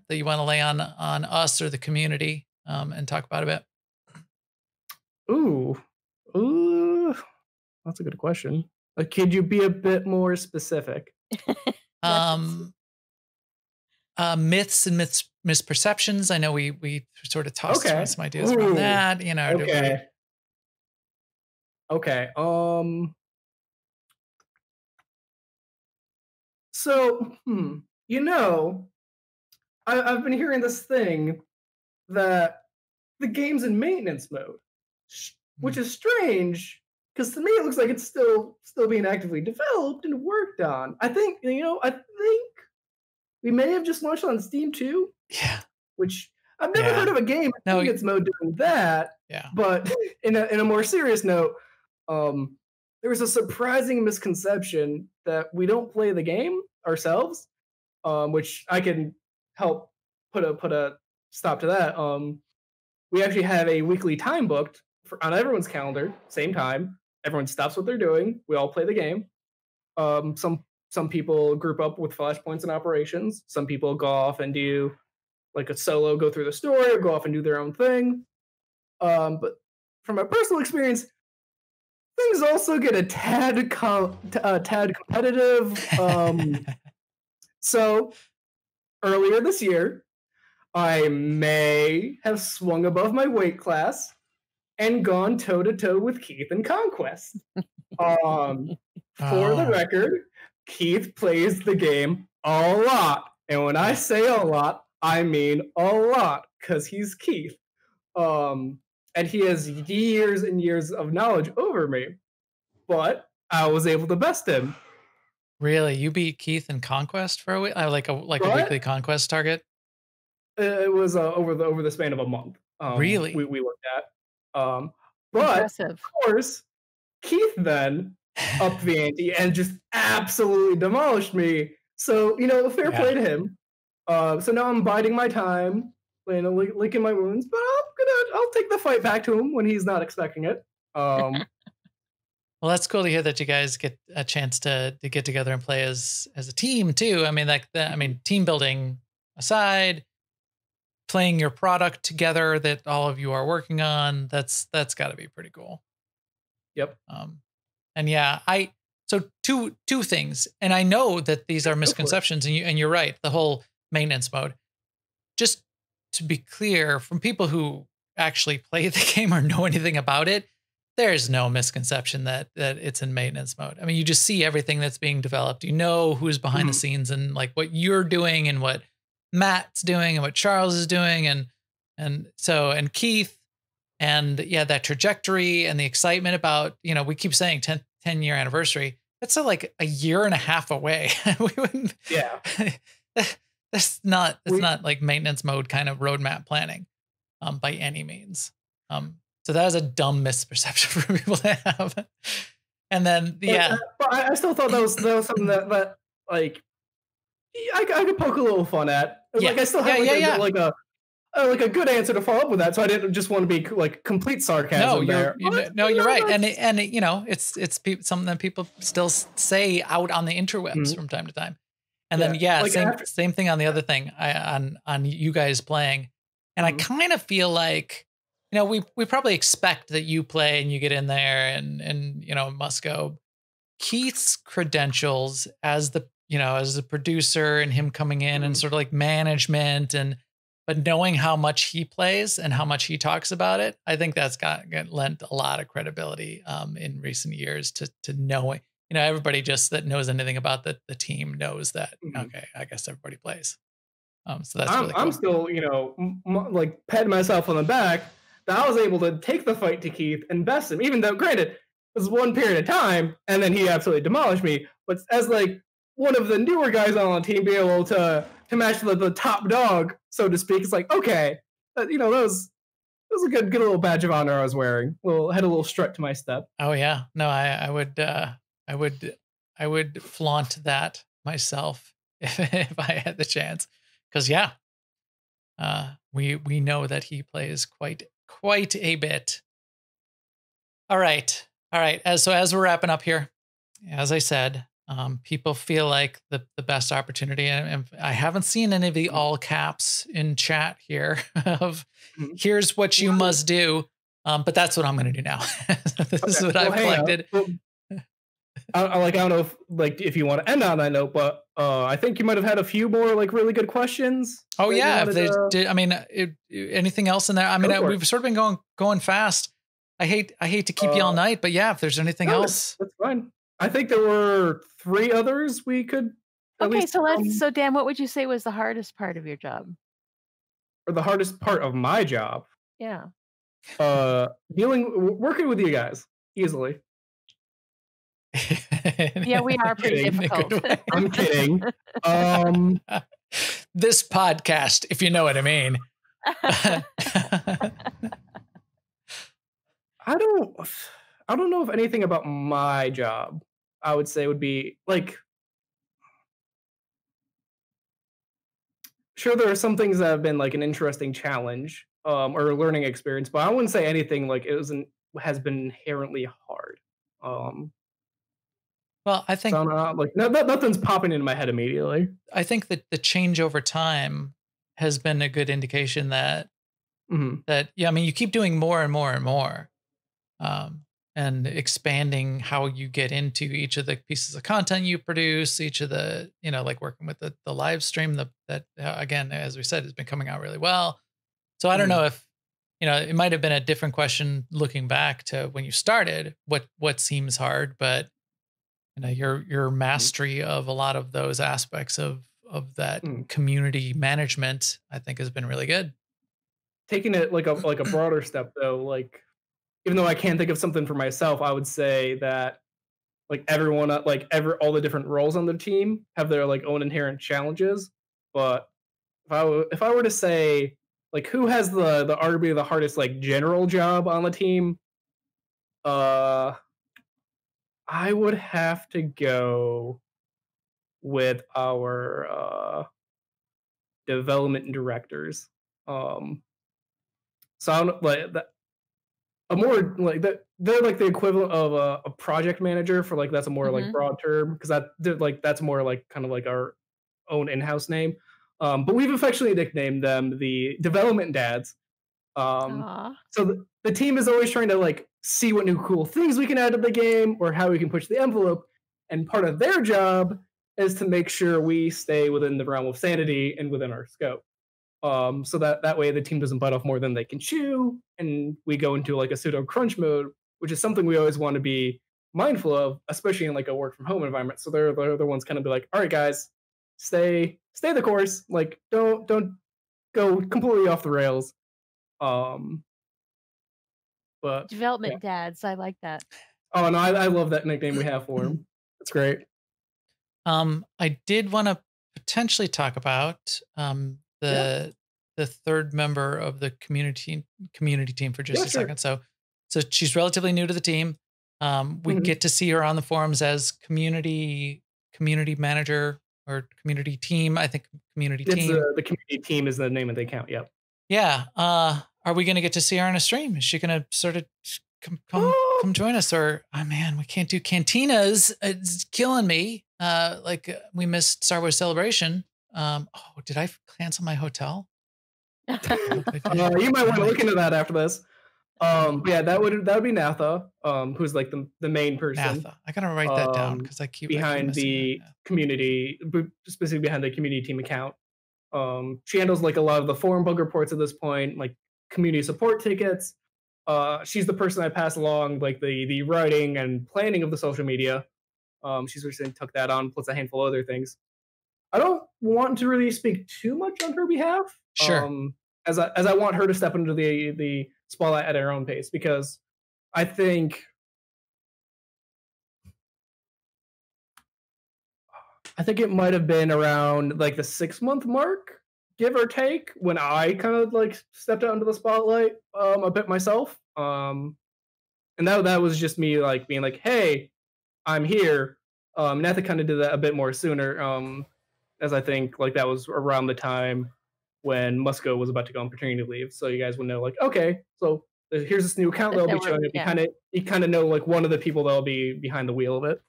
Speaker 1: you want to lay on us or the community and talk about a bit?
Speaker 3: Ooh, that's a good question. Could you be a bit more specific?
Speaker 1: Myths and misperceptions. I know we sort of tossed around some ideas around that.
Speaker 3: Okay. So, I've been hearing this thing that the game's in maintenance mode, which is strange because to me it looks like it's still being actively developed and worked on. I think we may have just launched on Steam too.
Speaker 1: Yeah.
Speaker 3: Which I've never heard of a game in maintenance mode doing that.
Speaker 1: Yeah.
Speaker 3: But in a more serious note, there was a surprising misconception that we don't play the game ourselves, which I can help put a stop to that. We actually have a weekly time booked on everyone's calendar, same time. Everyone stops what they're doing. We all play the game. Some people group up with flashpoints and operations. Some people go off and do like a solo, go through the story, or go off and do their own thing. But from a personal experience, things also get a tad competitive. So earlier this year, I may have swung above my weight class and gone toe-to-toe with Keith in Conquest. For the record, Keith plays the game a lot. And when I say a lot, I mean a lot, because he's Keith. And he has years and years of knowledge over me. But I was able to best him.
Speaker 1: Really? You beat Keith in Conquest for a week? Like a weekly Conquest target?
Speaker 3: It was over the span of a month.
Speaker 1: Really?
Speaker 3: We worked at. But
Speaker 2: Impressive.
Speaker 3: of course, Keith then upped the ante and just absolutely demolished me. So, fair play to him. So now I'm biding my time, licking my wounds, but I'll take the fight back to him when he's not expecting it.
Speaker 1: Well, that's cool to hear that you guys get a chance to get together and play as a team too. I mean, team building aside, playing your product together that all of you are working on, that's got to be pretty cool.
Speaker 3: Yep.
Speaker 1: And yeah, so two things, and I know that these are misconceptions, and you're right. The whole maintenance mode. Just to be clear, from people who actually play the game or know anything about it, there's no misconception that it's in maintenance mode. I mean, you just see everything that's being developed. You know who's behind the scenes and like what you're doing and what Matt's doing and what Charles is doing and Keith and that trajectory and the excitement about, we keep saying 10-year anniversary. That's like a year and a half away. We wouldn't. Yeah. That's not like maintenance mode kind of roadmap planning by any means. So that was a dumb misperception for people to have. And then,
Speaker 3: but I still thought that was something that like I could poke a little fun at. Like I still have like a good answer to follow up with that. So I didn't just want to be like complete sarcasm.
Speaker 1: You're right, and you know, it's something that people still say out on the interwebs from time to time. And then like same thing on the other thing on you guys playing, and I kind of feel like, you know, we probably expect that you play and you get in there and you know, must go. Keith's credentials as the producer and him coming in and sort of like management but knowing how much he plays and how much he talks about it, I think that's got lent a lot of credibility in recent years to knowing, you know, everybody just that knows anything about the team knows that, okay, I guess everybody plays. So that's really cool.
Speaker 3: I'm still, you know, like patting myself on the back that I was able to take the fight to Keith and best him, even though granted it was one period of time and then he absolutely demolished me. But as like one of the newer guys on the team, be able to match the top dog, so to speak, it's like, okay, you know, that was a good little badge of honor I was wearing. Had a little strut to my step.
Speaker 1: Oh yeah, no, I would flaunt that myself if I had the chance, because we know that he plays quite a bit. All right. As we're wrapping up here, as I said, people feel like the best opportunity, and I haven't seen any of the all caps in chat here of here's what you must do, but that's what I'm going to do now. This is what I've collected.
Speaker 3: I don't know if you want to end on that note, but I think you might have had a few more like really good questions.
Speaker 1: Oh yeah, if they did, I mean, anything else in there? I mean, we've sort of been going fast. I hate to keep you all night, but yeah, if there's anything else,
Speaker 3: that's fine. I think there were 3 others we could.
Speaker 2: Okay, so Dan, what would you say was the hardest part of your job?
Speaker 3: Or the hardest part of my job?
Speaker 2: Yeah.
Speaker 3: Working with you guys easily.
Speaker 2: Yeah, we are pretty difficult.
Speaker 3: I'm kidding.
Speaker 1: This podcast, if you know what I mean.
Speaker 3: I don't know if anything about my job I would say would be like, sure, there are some things that have been like an interesting challenge or a learning experience, but I wouldn't say anything like has been inherently hard.
Speaker 1: Well, I think
Speaker 3: nothing's popping into my head immediately.
Speaker 1: I think that the change over time has been a good indication that I mean, you keep doing more and more and more, and expanding how you get into each of the pieces of content you produce, each of the, you know, like working with the live stream that again, as we said, has been coming out really well. So I don't know if, you know, it might have been a different question looking back to when you started, what seems hard, but you know, your mastery of a lot of those aspects of that community management, I think, has been really good.
Speaker 3: Taking it like a broader step though, like even though I can't think of something for myself, I would say that like everyone, all the different roles on the team have their like own inherent challenges. But if I were to say like who has the arguably the hardest like general job on the team, I would have to go with our development directors. So I don't like that. A more like that, they're like the equivalent of a project manager for like that's a more like broad term, because that's more like kind of like our own in-house name. But we've affectionately nicknamed them the development dads. So the team is always trying to like see what new cool things we can add to the game or how we can push the envelope. And part of their job is to make sure we stay within the realm of sanity and within our scope. So that way the team doesn't bite off more than they can chew, and we go into like a pseudo crunch mode, which is something we always want to be mindful of, especially in like a work from home environment. So they're the ones kind of be like, all right, guys, stay the course. Like don't go completely off the rails. But
Speaker 2: development dads, I like that.
Speaker 3: Oh no, I love that nickname we have for him. It's great.
Speaker 1: I did want to potentially talk about the third member of the community team for just a second. So she's relatively new to the team. We get to see her on the forums as community manager or community team. I think community team.
Speaker 3: The community team is the name of the account. Yep.
Speaker 1: yeah. Are we going to get to see her on a stream? Is she going to sort of come join us? Or, oh man, we can't do cantinas. It's killing me. We missed Star Wars Celebration. Did I cancel my hotel?
Speaker 3: You might want to look into that after this. But yeah, that would be Natha, who's like the main person.
Speaker 1: Natha. I gotta write that down because I keep
Speaker 3: behind the community, specifically behind the community team account. She handles like a lot of the forum bug reports at this point, like community support tickets. She's the person I pass along like the writing and planning of the social media. She's recently took that on, plus a handful of other things. I don't want to really speak too much on her behalf.
Speaker 1: Sure.
Speaker 3: As I want her to step into the spotlight at her own pace, because I think it might have been around like the 6-month mark, give or take, when I kind of like stepped out into the spotlight a bit myself. And that was just me like being like, hey, I'm here. Natha kind of did that a bit more sooner, as I think like that was around the time when Musco was about to go on paternity leave. So you guys would know like, okay, so here's this new account that'll be showing up. Yeah. You kind of know like one of the people that'll be behind the wheel of it.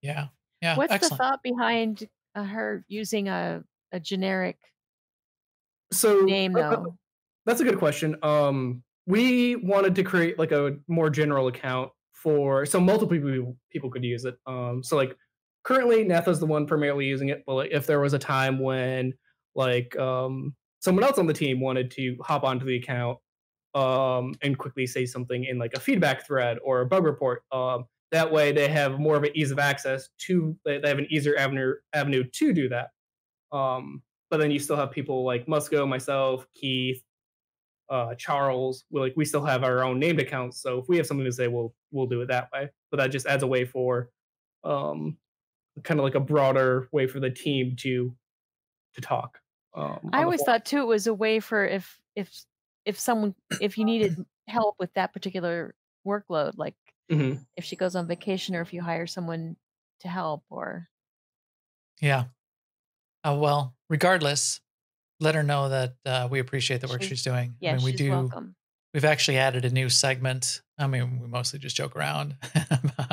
Speaker 1: Yeah. Yeah.
Speaker 2: What's
Speaker 1: excellent.
Speaker 2: the thought behind her using a generic name though?
Speaker 3: That's a good question. We wanted to create like a more general account so multiple people could use it. So like currently Natha's the one primarily using it, but like if there was a time when like someone else on the team wanted to hop onto the account and quickly say something in like a feedback thread or a bug report, that way they have more of an ease of access to, they have an easier avenue to do that. But then you still have people like Musco, myself, Keith, Charles. We still have our own named accounts, so if we have something to say, we'll do it that way. But that just adds a way for kind of like a broader way for the team to talk.
Speaker 2: I always thought too it was a way for if you needed help with that particular workload, like if she goes on vacation or if you hire someone to help or.
Speaker 1: Yeah. Well, regardless, let her know that we appreciate the work she's doing.
Speaker 2: Yeah,
Speaker 1: I mean,
Speaker 2: she's welcome.
Speaker 1: We've actually added a new segment. I mean, we mostly just joke around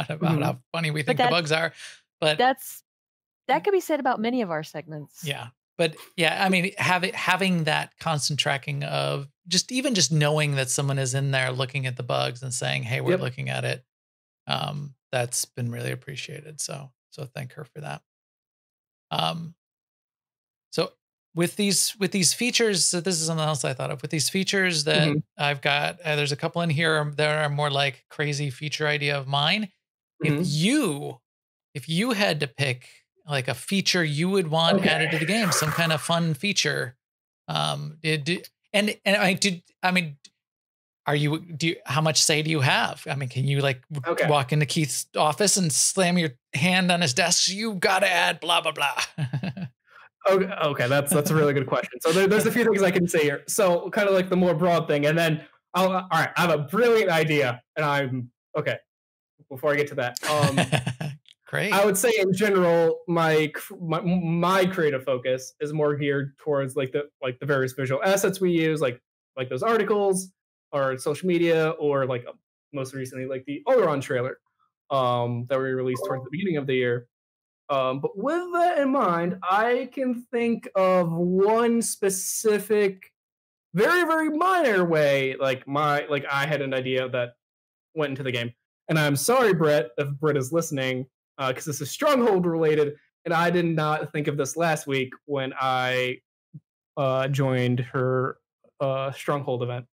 Speaker 1: about how funny we think the bugs are, but
Speaker 2: that could be said about many of our segments.
Speaker 1: Yeah. But yeah, I mean, having that constant tracking of just knowing that someone is in there looking at the bugs and saying, hey, we're looking at it. That's been really appreciated. So thank her for that. So with these features, so this is something else I thought of. With these features that I've got, there's a couple in here that are more like crazy feature idea of mine. If you had to pick like a feature you would want added to the game, some kind of fun feature, how much say do you have? I mean, can you like walk into Keith's office and slam your hand on his desk? You got to add blah, blah, blah.
Speaker 3: Okay. That's a really good question. So there's a few things I can say here. So kind of like the more broad thing, and then all right, I have a brilliant idea, and I'm okay. Before I get to that,
Speaker 1: great.
Speaker 3: I would say in general, my creative focus is more geared towards like the various visual assets we use, like those articles or social media, or like most recently like the Oleron trailer that we released towards the beginning of the year. But with that in mind, I can think of one specific, very, very minor way, like I had an idea that went into the game. And I'm sorry, Brett, if Brett is listening, because this is Stronghold related, and I did not think of this last week when I joined her Stronghold event.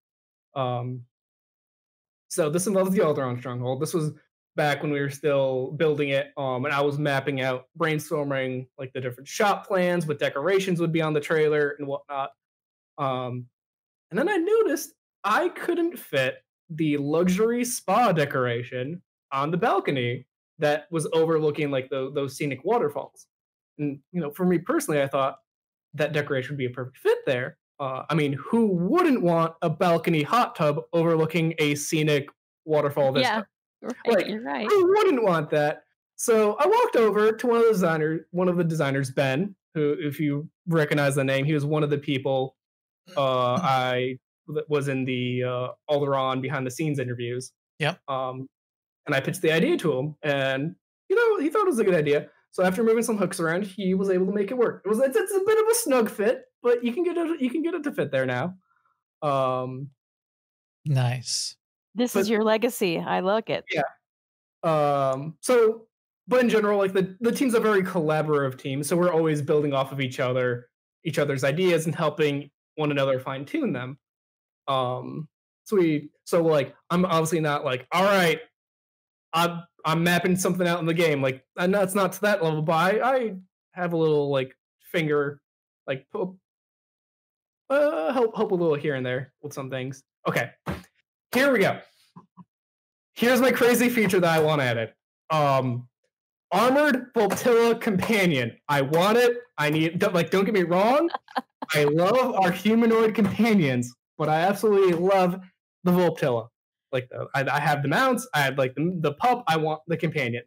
Speaker 3: So this involves the Alderaan Stronghold. This was back when we were still building it, and I was mapping out, brainstorming like the different shop plans, what decorations would be on the trailer and whatnot. And then I noticed I couldn't fit the luxury spa decoration on the balcony that was overlooking like those scenic waterfalls. And for me personally, I thought that decoration would be a perfect fit there. I mean, who wouldn't want a balcony hot tub overlooking a scenic waterfall vista?
Speaker 2: Yeah, right, you're right.
Speaker 3: Who wouldn't want that? So I walked over to one of the designers, Ben, who, if you recognize the name, he was one of the people I was in the Alderon behind the scenes interviews.
Speaker 1: Yep.
Speaker 3: And I pitched the idea to him, and he thought it was a good idea. So after moving some hooks around, he was able to make it work. It's a bit of a snug fit, but you can get it to fit there now.
Speaker 1: Nice.
Speaker 2: This is your legacy. I like it.
Speaker 3: Yeah. But in general, like the team's a very collaborative team, so we're always building off of each other's ideas and helping one another fine tune them. I'm obviously not like, all right, I'm mapping something out in the game. Like, and that's not to that level, but I have a little like finger, like help a little here and there with some things. Okay, here we go. Here's my crazy feature that I want added. Armored Volptilla companion. I want it. I need. Don't get me wrong. I love our humanoid companions, but I absolutely love the Volptilla. Like I have the mounts. I have like the pup. I want the companion,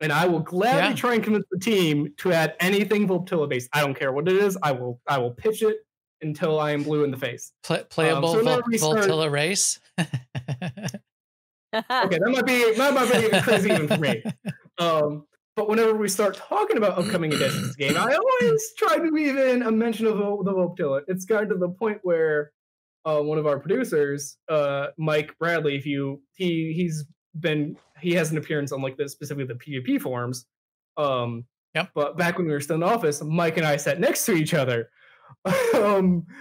Speaker 3: and I will gladly try and convince the team to add anything Volptilla based. I don't care what it is. I will pitch it until I am blue in the face.
Speaker 1: Playable Volptilla race.
Speaker 3: Okay, that might be even crazy even for me. But whenever we start talking about upcoming editions of the game, I always try to weave in a mention of the Volptilla. It's gotten to the point where one of our producers, Mike Bradley, he has an appearance on like specifically the PvP forums. But back when we were still in the office, Mike and I sat next to each other.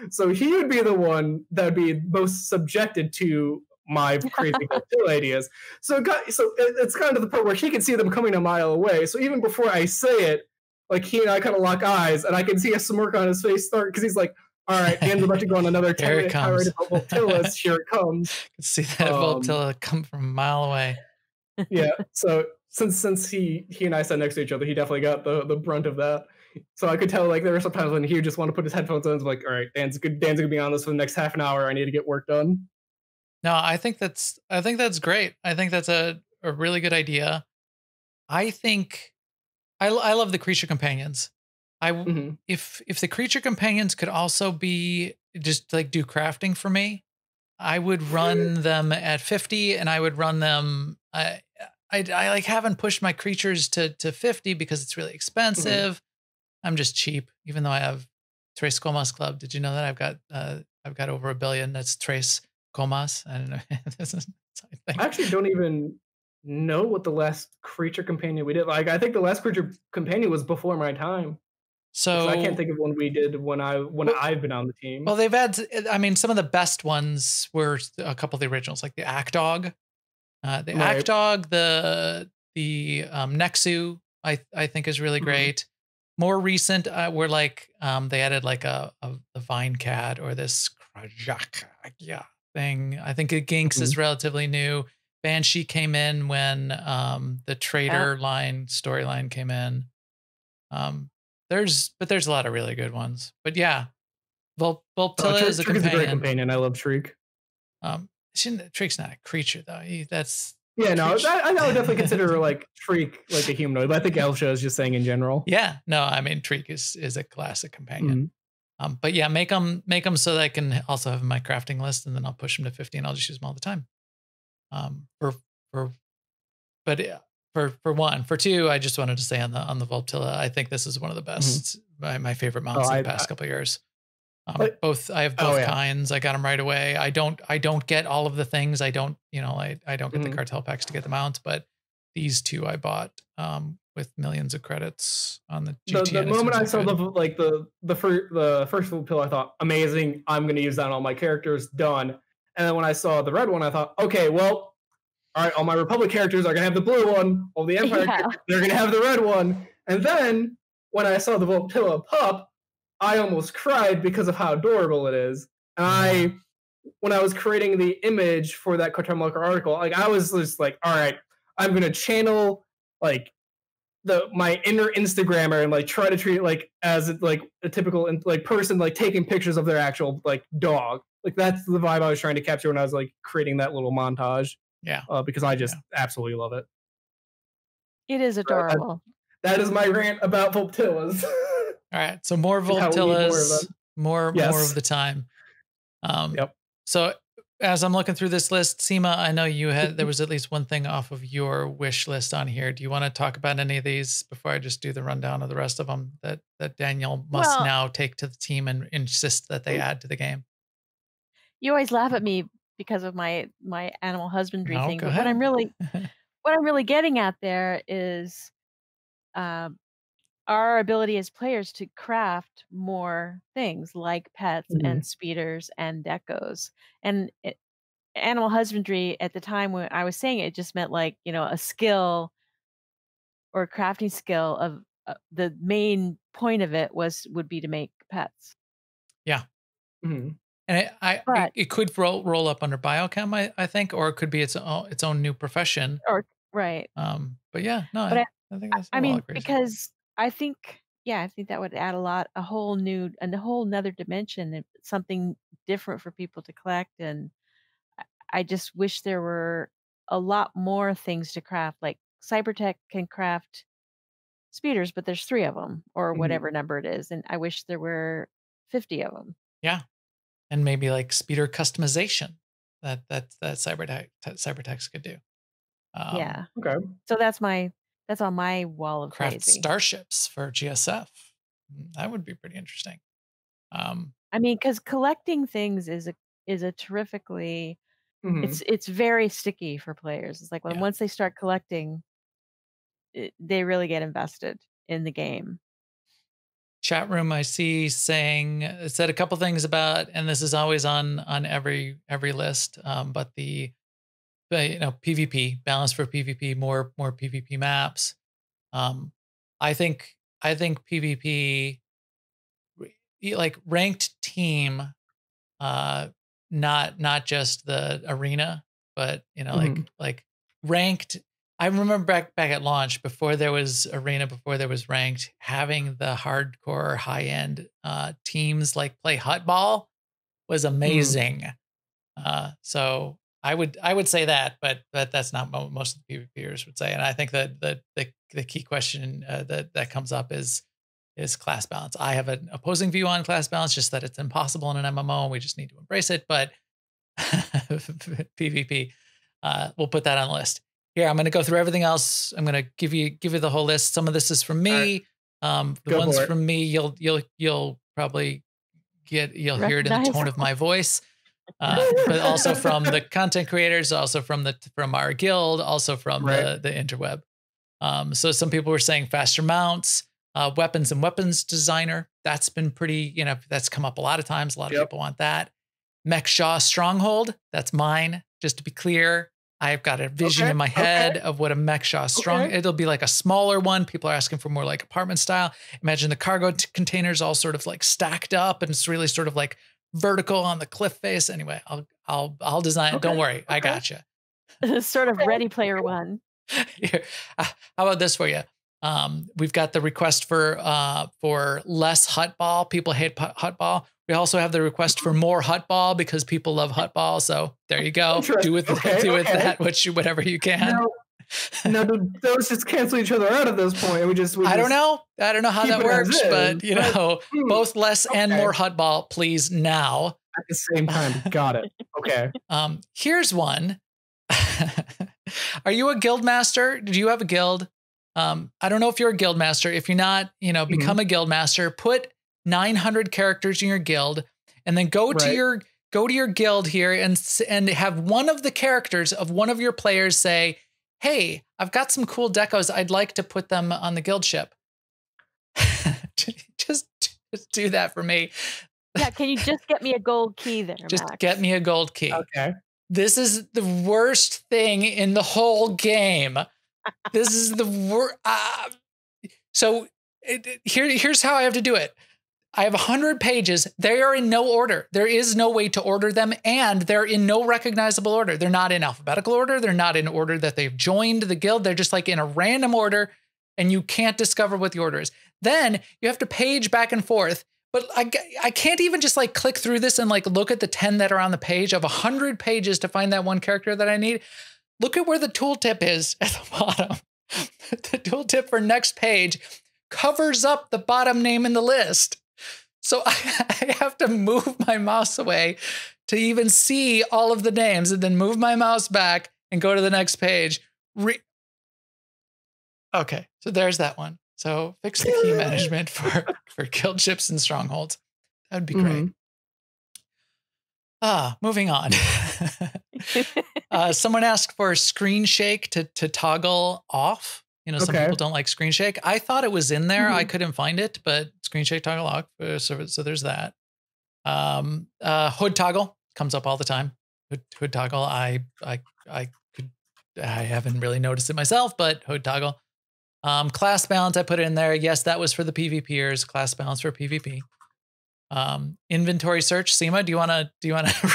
Speaker 3: So he would be the one that would be most subjected to my crazy Volptilla ideas. So it's kind of the point where he can see them coming a mile away. So even before I say it, like he and I kind of lock eyes, and I can see a smirk on his face start because he's like, "All right, Dan's about to go on another 10-minute tirade about Volptillas. Here it comes."
Speaker 1: I can see that Volptilla come from a mile away.
Speaker 3: Yeah. So since he and I sat next to each other, he definitely got the brunt of that. So I could tell like there were some times when he would just want to put his headphones on. Like, all right, Dan's gonna be on this for the next half an hour. I need to get work done.
Speaker 1: No, I think that's great. I think that's a really good idea. I think I love the creature companions. If the creature companions could also be just like do crafting for me, I would run them at 50, and I would run them. I like haven't pushed my creatures to 50 because it's really expensive. I'm just cheap, even though I have Tres Comas Club. Did you know that I've got over 1 billion? That's Tres Comas. I don't know.
Speaker 3: I actually don't even know what the last creature companion we did. Like, I think the last creature companion was before my time. So I can't think of one we did when I've been on the team.
Speaker 1: Well, they've had. I mean, some of the best ones were a couple of the originals, like the Akdog, Akdog, the Nexu. I think is really great. More recent were like they added like a Vine Cat or this Krajak thing. I think Ginks is relatively new. Banshee came in when the Trader storyline came in. There's a lot of really good ones. But yeah, Volptilla is a companion.
Speaker 3: Is a great companion. I love Shriek.
Speaker 1: Shriek's not a creature though.
Speaker 3: I would definitely consider like Shriek like a humanoid, but I think Elsha is just saying in general.
Speaker 1: Yeah, no, I mean Shriek is a classic companion. But yeah, make them so that I can also have my crafting list, and then I'll push them to 50, and I'll just use them all the time. For one, for two, I just wanted to say on the Volptilla, I think this is one of the best, my favorite mounts in the past couple of years. I have both kinds. I got them right away. I don't get all of the things. I don't get the cartel packs to get the mounts, but these two I bought with millions of credits on the GTN.
Speaker 3: The moment I saw the first Volptilla, I thought, amazing. I'm going to use that on all my characters. Done. And then when I saw the red one, I thought, okay, well, all right, all my Republic characters are going to have the blue one. All the Empire characters, they're going to have the red one. And then when I saw the Volptilla pup, I almost cried because of how adorable it is. And when I was creating the image for that Cartel Marker article, like I was just like, all right, I'm going to channel like my inner Instagrammer and like try to treat it like as like a typical like person like taking pictures of their actual like dog. Like that's the vibe I was trying to capture when I was like creating that little montage.
Speaker 1: Yeah.
Speaker 3: Because I just absolutely love it.
Speaker 2: It is adorable.
Speaker 3: That is my rant about Volptillas.
Speaker 1: All right. So more Volptillas, more of the time.
Speaker 3: Yep.
Speaker 1: So as I'm looking through this list, Seema, I know there was at least one thing off of your wish list on here. Do you want to talk about any of these before I just do the rundown of the rest of them that Daniel must
Speaker 2: Well,
Speaker 1: now take to the team and insist that they add to the game?
Speaker 2: you always laugh at me because of my animal husbandry
Speaker 1: No,
Speaker 2: thing,
Speaker 1: go
Speaker 2: but what I'm
Speaker 1: ahead.
Speaker 2: really getting at there is um, our ability as players to craft more things like pets
Speaker 3: Mhm.
Speaker 2: and speeders and decos. And animal husbandry at the time when I was saying it, it just meant like, a skill or a crafting skill of the main point of it would be to make pets.
Speaker 1: Yeah.
Speaker 3: Mhm.
Speaker 1: And
Speaker 2: But
Speaker 1: it could roll up under biochem, I think, or it could be its own new profession.
Speaker 2: or right.
Speaker 1: But yeah, no,
Speaker 2: But
Speaker 1: I think that's
Speaker 2: I
Speaker 1: a lot
Speaker 2: mean,
Speaker 1: crazy.
Speaker 2: because I think that would add a whole new and a whole nother dimension, and something different for people to collect. And I just wish there were a lot more things to craft. Like Cybertech can craft speeders, but there's 3 of them or
Speaker 3: Mhm.
Speaker 2: whatever number it is, and I wish there were 50 of them.
Speaker 1: Yeah. And maybe like speeder customization that Cybertex could do.
Speaker 2: Yeah.
Speaker 3: Okay.
Speaker 2: So that's on my wall of
Speaker 1: Craft
Speaker 2: crazy.
Speaker 1: starships for GSF. That would be pretty interesting.
Speaker 2: I mean, because collecting things is a terrifically
Speaker 3: Mhm.
Speaker 2: it's very sticky for players. It's like
Speaker 1: Yeah.
Speaker 2: once they start collecting, they really get invested in the game.
Speaker 1: Chat room I see saying said a couple things about, and this is always on every list, but the PvP balance for PvP, more PvP maps. I think PvP like ranked team, not just the arena, but
Speaker 3: Mhm.
Speaker 1: like ranked. I remember back at launch, before there was arena, before there was ranked, having the hardcore high end teams like play hut ball was
Speaker 3: Mhm.
Speaker 1: amazing. So I would say that, but that's not most of the PvPers would say. And I think that the key question that comes up is class balance. I have an opposing view on class balance, just that it's impossible in an MMO and we just need to embrace it. But PvP, we'll put that on the list. Here, I'm going to go through everything else. I'm going to give you the whole list. Some of this is from me. The
Speaker 3: Go
Speaker 1: ones
Speaker 3: for it.
Speaker 1: from me, you'll probably hear it in the
Speaker 2: Recognize.
Speaker 1: tone of my voice. But also from the content creators, also from our guild, also from
Speaker 3: Right.
Speaker 1: the interweb. So some people were saying faster mounts, weapons and weapons designer. That's been pretty, that's come up a lot of times. A lot of
Speaker 3: Yep.
Speaker 1: people want that. Mech Shaw Stronghold. That's mine. Just to be clear, I've got a vision
Speaker 3: Okay,
Speaker 1: in my head
Speaker 3: okay.
Speaker 1: of what a Mech Shaw strong.
Speaker 3: Okay.
Speaker 1: It'll be like a smaller one. People are asking for more like apartment style. Imagine the cargo containers all sort of like stacked up, and it's really sort of like vertical on the cliff face. Anyway, I'll design it. Don't
Speaker 3: Okay,
Speaker 1: worry, I
Speaker 3: okay.
Speaker 1: got you.
Speaker 2: Sort of
Speaker 3: Okay,
Speaker 2: Ready Player One.
Speaker 1: Here, how about this for you? We've got the request for less hut ball. People hate hut ball. We also have the request for more hut ball because people love hut ball. So there you go. Do with
Speaker 3: Okay.
Speaker 1: that whatever you can.
Speaker 3: Now, do those just cancel each other out at this point?
Speaker 1: I don't know. I don't know how
Speaker 3: keep
Speaker 1: that
Speaker 3: it as
Speaker 1: works, but
Speaker 3: is,
Speaker 1: both less and
Speaker 3: okay.
Speaker 1: more hut ball, please now.
Speaker 3: At the same time. Got it. Okay.
Speaker 1: Here's one. Are you a guild master? Do you have a guild? I don't know if you're a guild master. If you're not, become a guild master. Put 900 characters in your guild, and then go to your guild here and have one of the characters of one of your players say, "Hey, I've got some cool decos. I'd like to put them on the guild ship." just do that for me.
Speaker 2: Yeah, can you just get me a gold key there,
Speaker 1: Just
Speaker 2: Max?
Speaker 1: get me a gold key.
Speaker 3: Okay.
Speaker 1: This is the worst thing in the whole game. This is the worst. So here's how I have to do it. I have 100 pages. They are in no order. There is no way to order them, and they're in no recognizable order. They're not in alphabetical order. They're not in order that they've joined the guild. They're just like in a random order, and you can't discover what the order is. Then you have to page back and forth. But I can't even just like click through this and like look at the 10 that are on the page of 100 pages to find that one character that I need. Look at where the tooltip is at the bottom. The tooltip for next page covers up the bottom name in the list. So I have to move my mouse away to even see all of the names, and then move my mouse back and go to the next page. Okay, so there's that one. So fix the key management for kill chips and strongholds. That would be great. Moving on. Someone asked for screen shake to toggle off. Some people don't like screen shake. I thought it was in there. I couldn't find it, but screen shake toggle off. So there's that. Hood toggle comes up all the time. Hood toggle. I haven't really noticed it myself, but hood toggle. Class balance, I put it in there. Yes, that was for the PvPers. Class balance for PvP. Inventory search. Seema, do you want to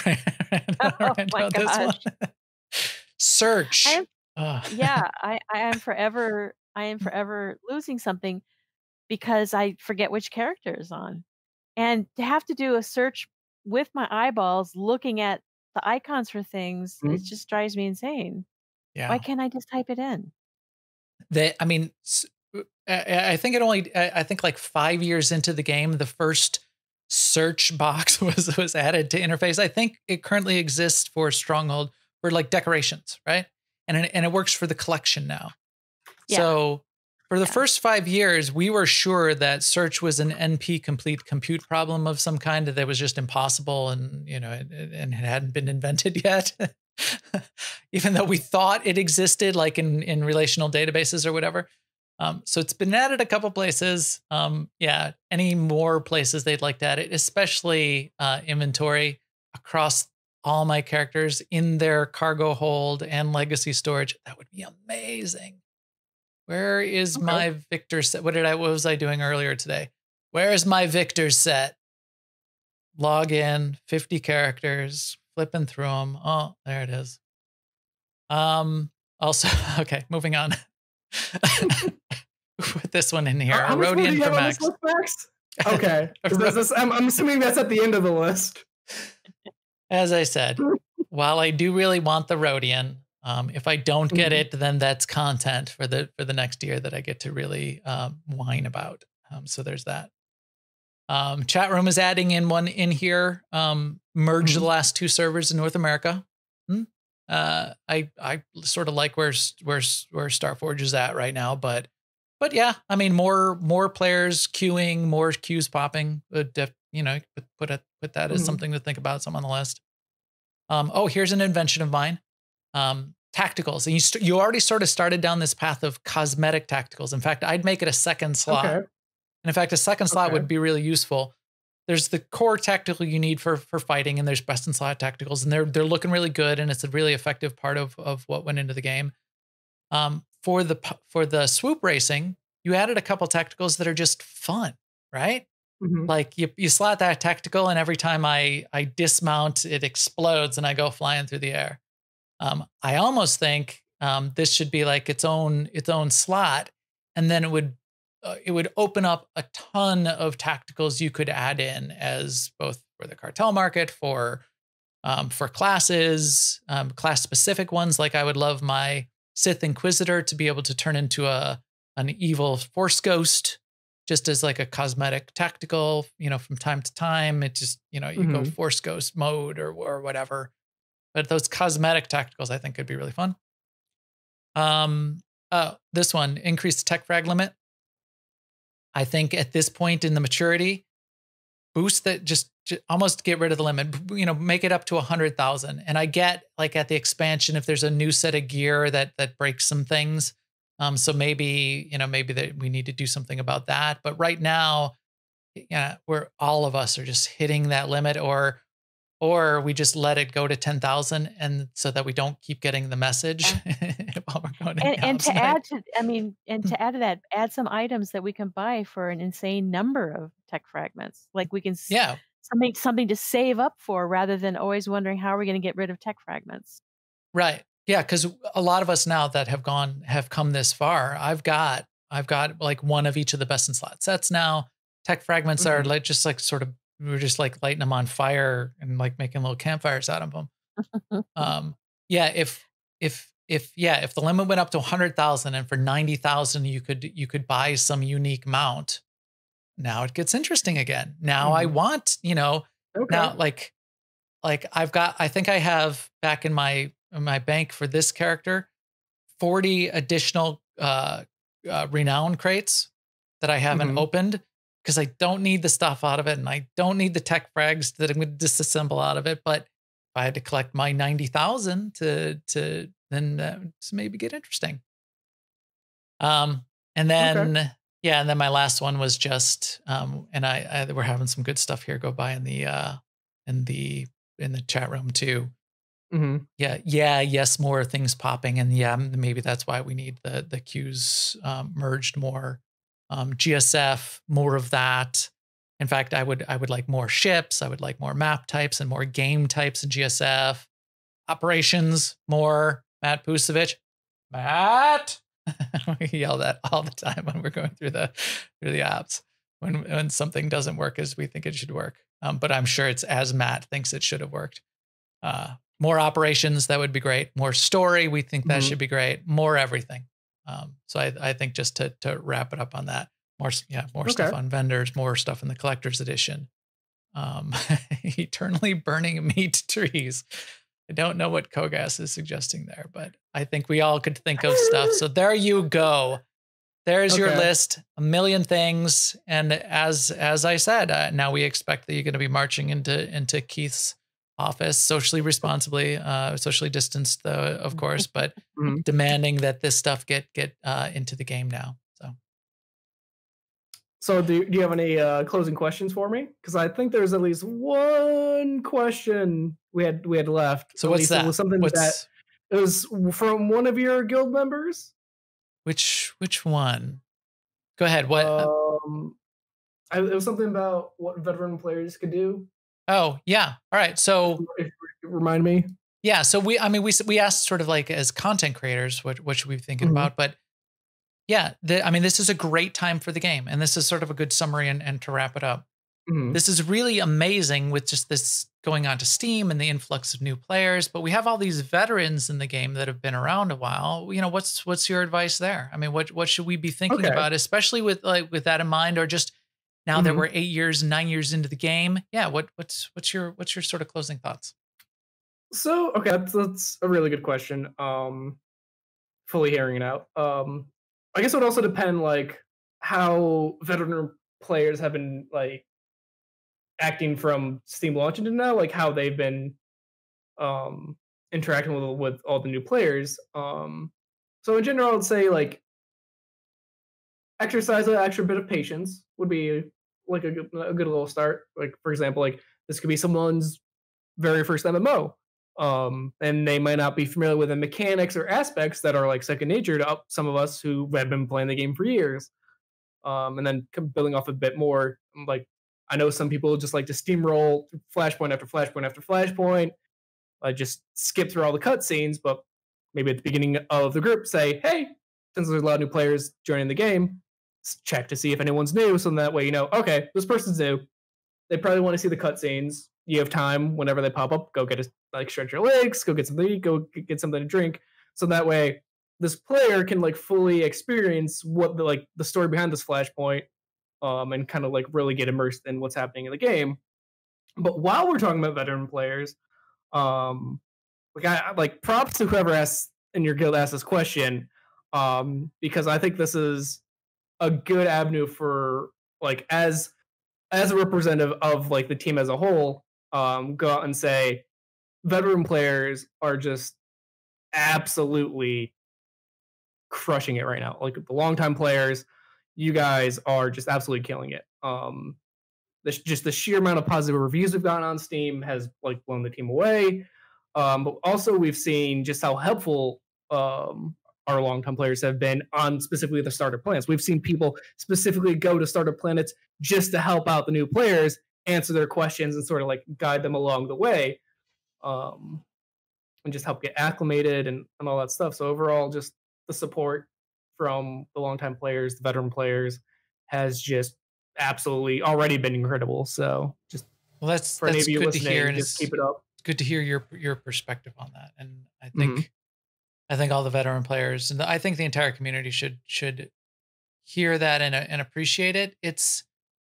Speaker 1: rant about this one? Search.
Speaker 2: I am forever losing something because I forget which character is on. And to have to do a search with my eyeballs looking at the icons for things, it just drives me insane.
Speaker 1: Yeah.
Speaker 2: Why can't I just type it in?
Speaker 1: I think like 5 years into the game, the first search box was added to interface. I think it currently exists for Stronghold for like decorations, right? And it works for the collection now. Yeah. So for the first 5 years, we were sure that search was an NP complete compute problem of some kind, that was just impossible, and it hadn't been invented yet. Even though we thought it existed, like in relational databases or whatever. So it's been added a couple places. Any more places they'd like to add it, especially inventory across all my characters in their cargo hold and legacy storage. That would be amazing. Where is my Victor set? What was I doing earlier today? Where is my Victor set? Log in, 50 characters, flipping through them. Oh, there it is. Also, okay, moving on. Put this one in here. Rodian for Max.
Speaker 3: Okay. I'm assuming that's at the end of the list.
Speaker 1: As I said, while I do really want the Rodian, if I don't get it, then that's content for the next year that I get to really whine about. So there's that. Chat room is adding in one in here. Merge the last two servers in North America. I sort of like where Starforge is at right now, but yeah, I mean, more players queuing, more queues popping. Put that as something to think about. Something on the list. Here's an invention of mine. Tacticals, and you already sort of started down this path of cosmetic tacticals. In fact, I'd make it a second slot. And in fact, a second slot would be really useful. There's the core tactical you need for fighting, and there's best in slot tacticals, and they're looking really good, and it's a really effective part of what went into the game. For the swoop racing, you added a couple tacticals that are just fun, right? Like you slot that tactical, and every time I dismount, it explodes, and I go flying through the air. I almost think this should be like its own slot, and then it would open up a ton of tacticals you could add in as both for the cartel market, for classes, class specific ones. Like I would love my Sith Inquisitor to be able to turn into an evil Force Ghost, just as like a cosmetic tactical, from time to time. It just, you go Force Ghost mode or whatever. But those cosmetic tacticals I think could be really fun. This one, increase the tech frag limit. I think at this point in the maturity, boost that, just almost get rid of the limit, make it up to 100,000. And I get like at the expansion, if there's a new set of gear that breaks some things. So maybe that we need to do something about that. But right now, where all of us are just hitting that limit, or we just let it go to 10,000, and so that we don't keep getting the message while we're going.
Speaker 2: And to add to that, add some items that we can buy for an insane number of tech fragments. Like we can something to save up for, rather than always wondering how are we going to get rid of tech fragments.
Speaker 1: Right. Yeah, because a lot of us now that have come this far, I've got like one of each of the best in slot sets now. Tech fragments are like just like sort of, we were just like lighting them on fire and like making little campfires out of them. If the limit went up to 100,000, and for 90,000 you could buy some unique mount, now it gets interesting again. Now I want, now like I think I have back in my bank for this character 40 additional renown crates that I haven't opened because I don't need the stuff out of it and I don't need the tech frags that I'm going to disassemble out of it. But if I had to collect my 90,000 to then maybe get interesting. And then and then my last one was just and I we're having some good stuff here go by in the chat room too. Yes, more things popping, and maybe that's why we need the queues merged more. GSF, more of that. In fact, I would like more ships. I would like more map types and more game types in GSF. Operations, more. Matt Pusevich. Matt! We yell that all the time when we're going through the apps. When something doesn't work as we think it should work. But I'm sure it's as Matt thinks it should have worked. More operations, that would be great. More story, we think that should be great. More everything. So I think just to wrap it up on that, more stuff on vendors, more stuff in the collector's edition. Eternally burning meat trees. I don't know what Kogas is suggesting there, but I think we all could think of stuff. So there you go. There's your list, a million things. And as I said, now we expect that you're going to be marching into Keith's office socially responsibly, socially distanced, of course, but demanding that this stuff get into the game now.
Speaker 3: So do you have any closing questions for me? Because I think there's at least one question we had left.
Speaker 1: So what's that?
Speaker 3: It was something that it was from one of your guild members.
Speaker 1: Which one? Go ahead. What?
Speaker 3: It was something about what veteran players could do.
Speaker 1: Oh yeah. All right. So
Speaker 3: remind me.
Speaker 1: Yeah. So we asked sort of like as content creators, what should we be thinking about? But yeah, this is a great time for the game, and this is sort of a good summary and to wrap it up. This is really amazing with just this going on to Steam and the influx of new players, but we have all these veterans in the game that have been around a while. What's your advice there? I mean, what should we be thinking about, especially with that in mind, or just now that we're 8 years, 9 years into the game? Yeah, what's your sort of closing thoughts?
Speaker 3: So that's a really good question. Fully hearing it out. I guess it would also depend like how veteran players have been like acting from Steam launching to now, like how they've been interacting with all the new players. So in general, I'd say like exercise an extra bit of patience would be like a good little start. Like for example, like this could be someone's very first MMO. And they might not be familiar with the mechanics or aspects that are like second nature to some of us who have been playing the game for years. And then building off a bit more, like I know some people just like to steamroll flashpoint after flashpoint after flashpoint, just skip through all the cutscenes, but maybe at the beginning of the group say, hey, since there's a lot of new players joining the game, check to see if anyone's new, so that way okay, this person's new. They probably want to see the cutscenes. You have time whenever they pop up, go get stretch your legs, go get something to eat, go get something to drink. So that way this player can like fully experience what the story behind this flashpoint, and kind of like really get immersed in what's happening in the game. But while we're talking about veteran players, like props to whoever asked in your guild asked this question, because I think this is a good avenue for like as a representative of like the team as a whole, go out and say veteran players are just absolutely crushing it right now. Like the longtime players, you guys are just absolutely killing it. Just the sheer amount of positive reviews we've gotten on Steam has like blown the team away. But also we've seen just how helpful our long-time players have been on specifically the starter planets. We've seen people specifically go to starter planets just to help out the new players, answer their questions, and sort of like guide them along the way, and just help get acclimated and all that stuff. So overall, just the support from the long-time players, the veteran players, has just absolutely already been incredible. So just
Speaker 1: that's
Speaker 3: any of you
Speaker 1: good to hear, and
Speaker 3: just keep it up.
Speaker 1: It's good to hear your perspective on that. And I think all the veteran players, and I think the entire community should hear that and appreciate it. It's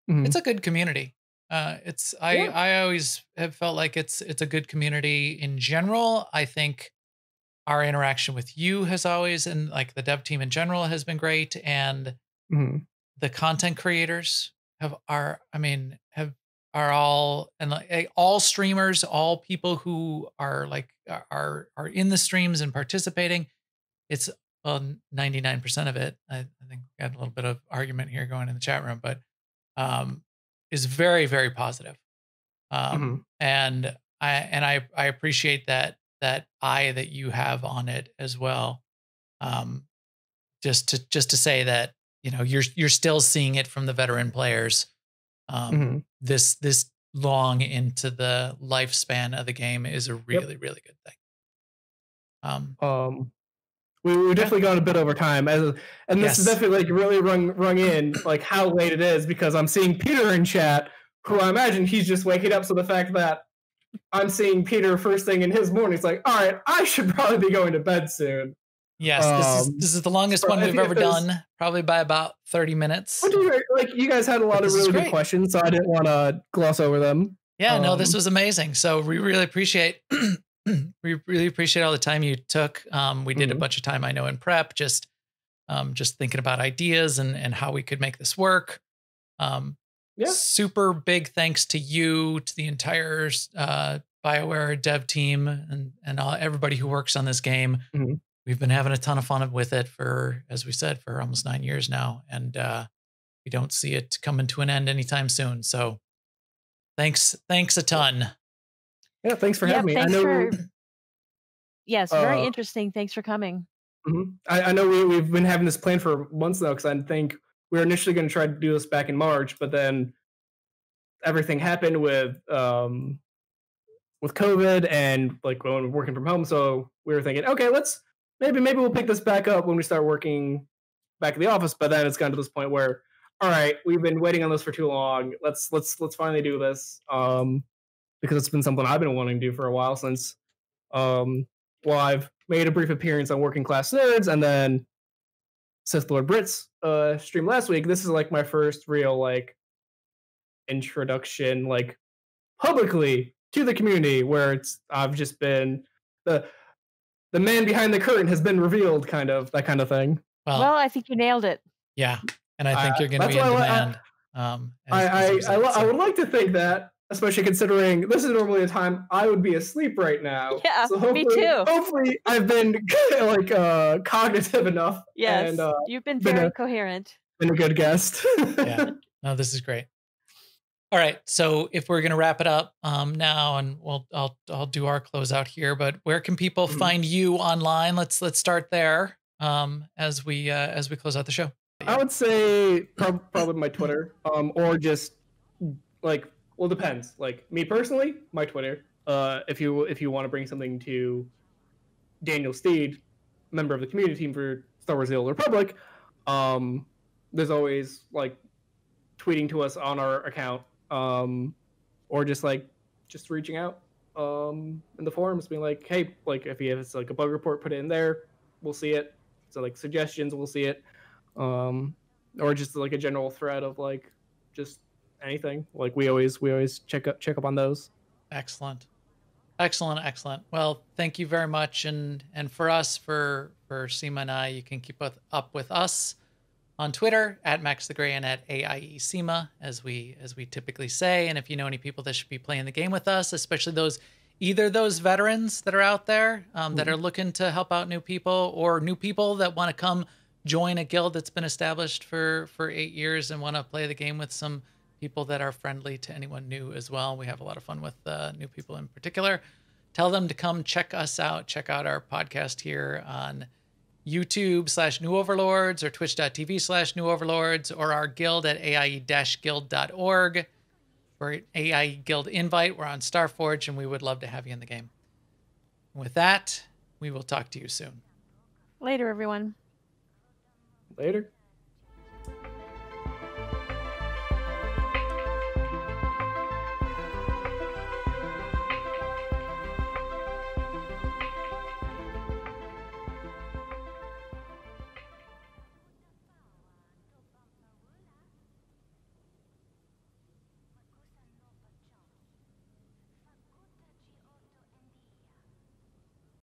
Speaker 1: it's a good community. I always have felt like it's a good community in general. I think our interaction with you has always, and like the dev team in general, has been great. And the content creators are all, and like all streamers, all people who are like are in the streams and participating. It's 99% of it. I think we had a little bit of argument here going in the chat room, but is very, very positive. And I appreciate that eye that you have on it as well. Just to say that, you know, you're still seeing it from the veteran players. This long into the lifespan of the game is a really, really good thing.
Speaker 3: We've definitely gone a bit over time, and this is definitely like really rung in like how late it is, because I'm seeing Peter in chat, who I imagine he's just waking up. So the fact that I'm seeing Peter first thing in his morning, it's like, all right, I should probably be going to bed soon.
Speaker 1: Yes, this is the longest one we've ever done, probably by about 30 minutes.
Speaker 3: Like you guys had a lot of really good questions, so I didn't want to gloss over them.
Speaker 1: Yeah, no, this was amazing. So we really appreciate we really appreciate all the time you took. We did a bunch of time, I know, in prep, just thinking about ideas and how we could make this work. Super big thanks to you, to the entire Bioware dev team, and everybody who works on this game. We've been having a ton of fun with it for, as we said, for almost 9 years now, and we don't see it coming to an end anytime soon. So thanks a ton.
Speaker 3: Yeah, thanks for having me.
Speaker 2: Yes, very interesting. Thanks for coming.
Speaker 3: I know we've been having this plan for months now, because I think we were initially going to try to do this back in March, but then everything happened with COVID and like when we're working from home. So we were thinking, okay, maybe we'll pick this back up when we start working back at the office. But then it's gotten to this point where, all right, we've been waiting on this for too long. Let's finally do this. Because it's been something I've been wanting to do for a while since, I've made a brief appearance on Working Class Nerds, and then Sith Lord Brit's stream last week. This is like my first real like introduction, like publicly to the community, where I've just been the man behind the curtain has been revealed, kind of that kind of thing.
Speaker 2: Well, I think you nailed it.
Speaker 1: Yeah, and I think you're going to be in demand.
Speaker 3: I would like to think that. Especially considering this is normally a time I would be asleep right now.
Speaker 2: Yeah, so me too.
Speaker 3: Hopefully, I've been like cognitive enough.
Speaker 2: Yes, and, you've been very coherent.
Speaker 3: Been a good guest.
Speaker 1: Yeah, no, this is great. All right, so if we're gonna wrap it up now, and I'll do our closeout here. But where can people find you online? Let's start there as we close out the show.
Speaker 3: I would say probably my Twitter, or just like. Well, it depends. Like me personally, my Twitter. If you want to bring something to Daniel Steed, member of the community team for Star Wars: The Old Republic, there's always like tweeting to us on our account, or just reaching out in the forums, being like, hey, like if it's like a bug report, put it in there, we'll see it. So like suggestions, we'll see it, or just like a general thread of like just anything. Like we always check up on those.
Speaker 1: Excellent. Well, thank you very much, and for us, for Seema and I, you can keep up with us on Twitter at Max the Gray and at AIE Seema, as we typically say. And if you know any people that should be playing the game with us, especially either those veterans that are out there that are looking to help out new people, or new people that want to come join a guild that's been established for 8 years and want to play the game with some people that are friendly to anyone new as well. We have a lot of fun with new people in particular. Tell them to come check us out. Check out our podcast here on YouTube/New Overlords or Twitch.tv/New Overlords, or our guild at AIE-guild.org. For an AIE Guild invite, we're on Starforge, and we would love to have you in the game. And with that, we will talk to you soon.
Speaker 2: Later, everyone.
Speaker 3: Later.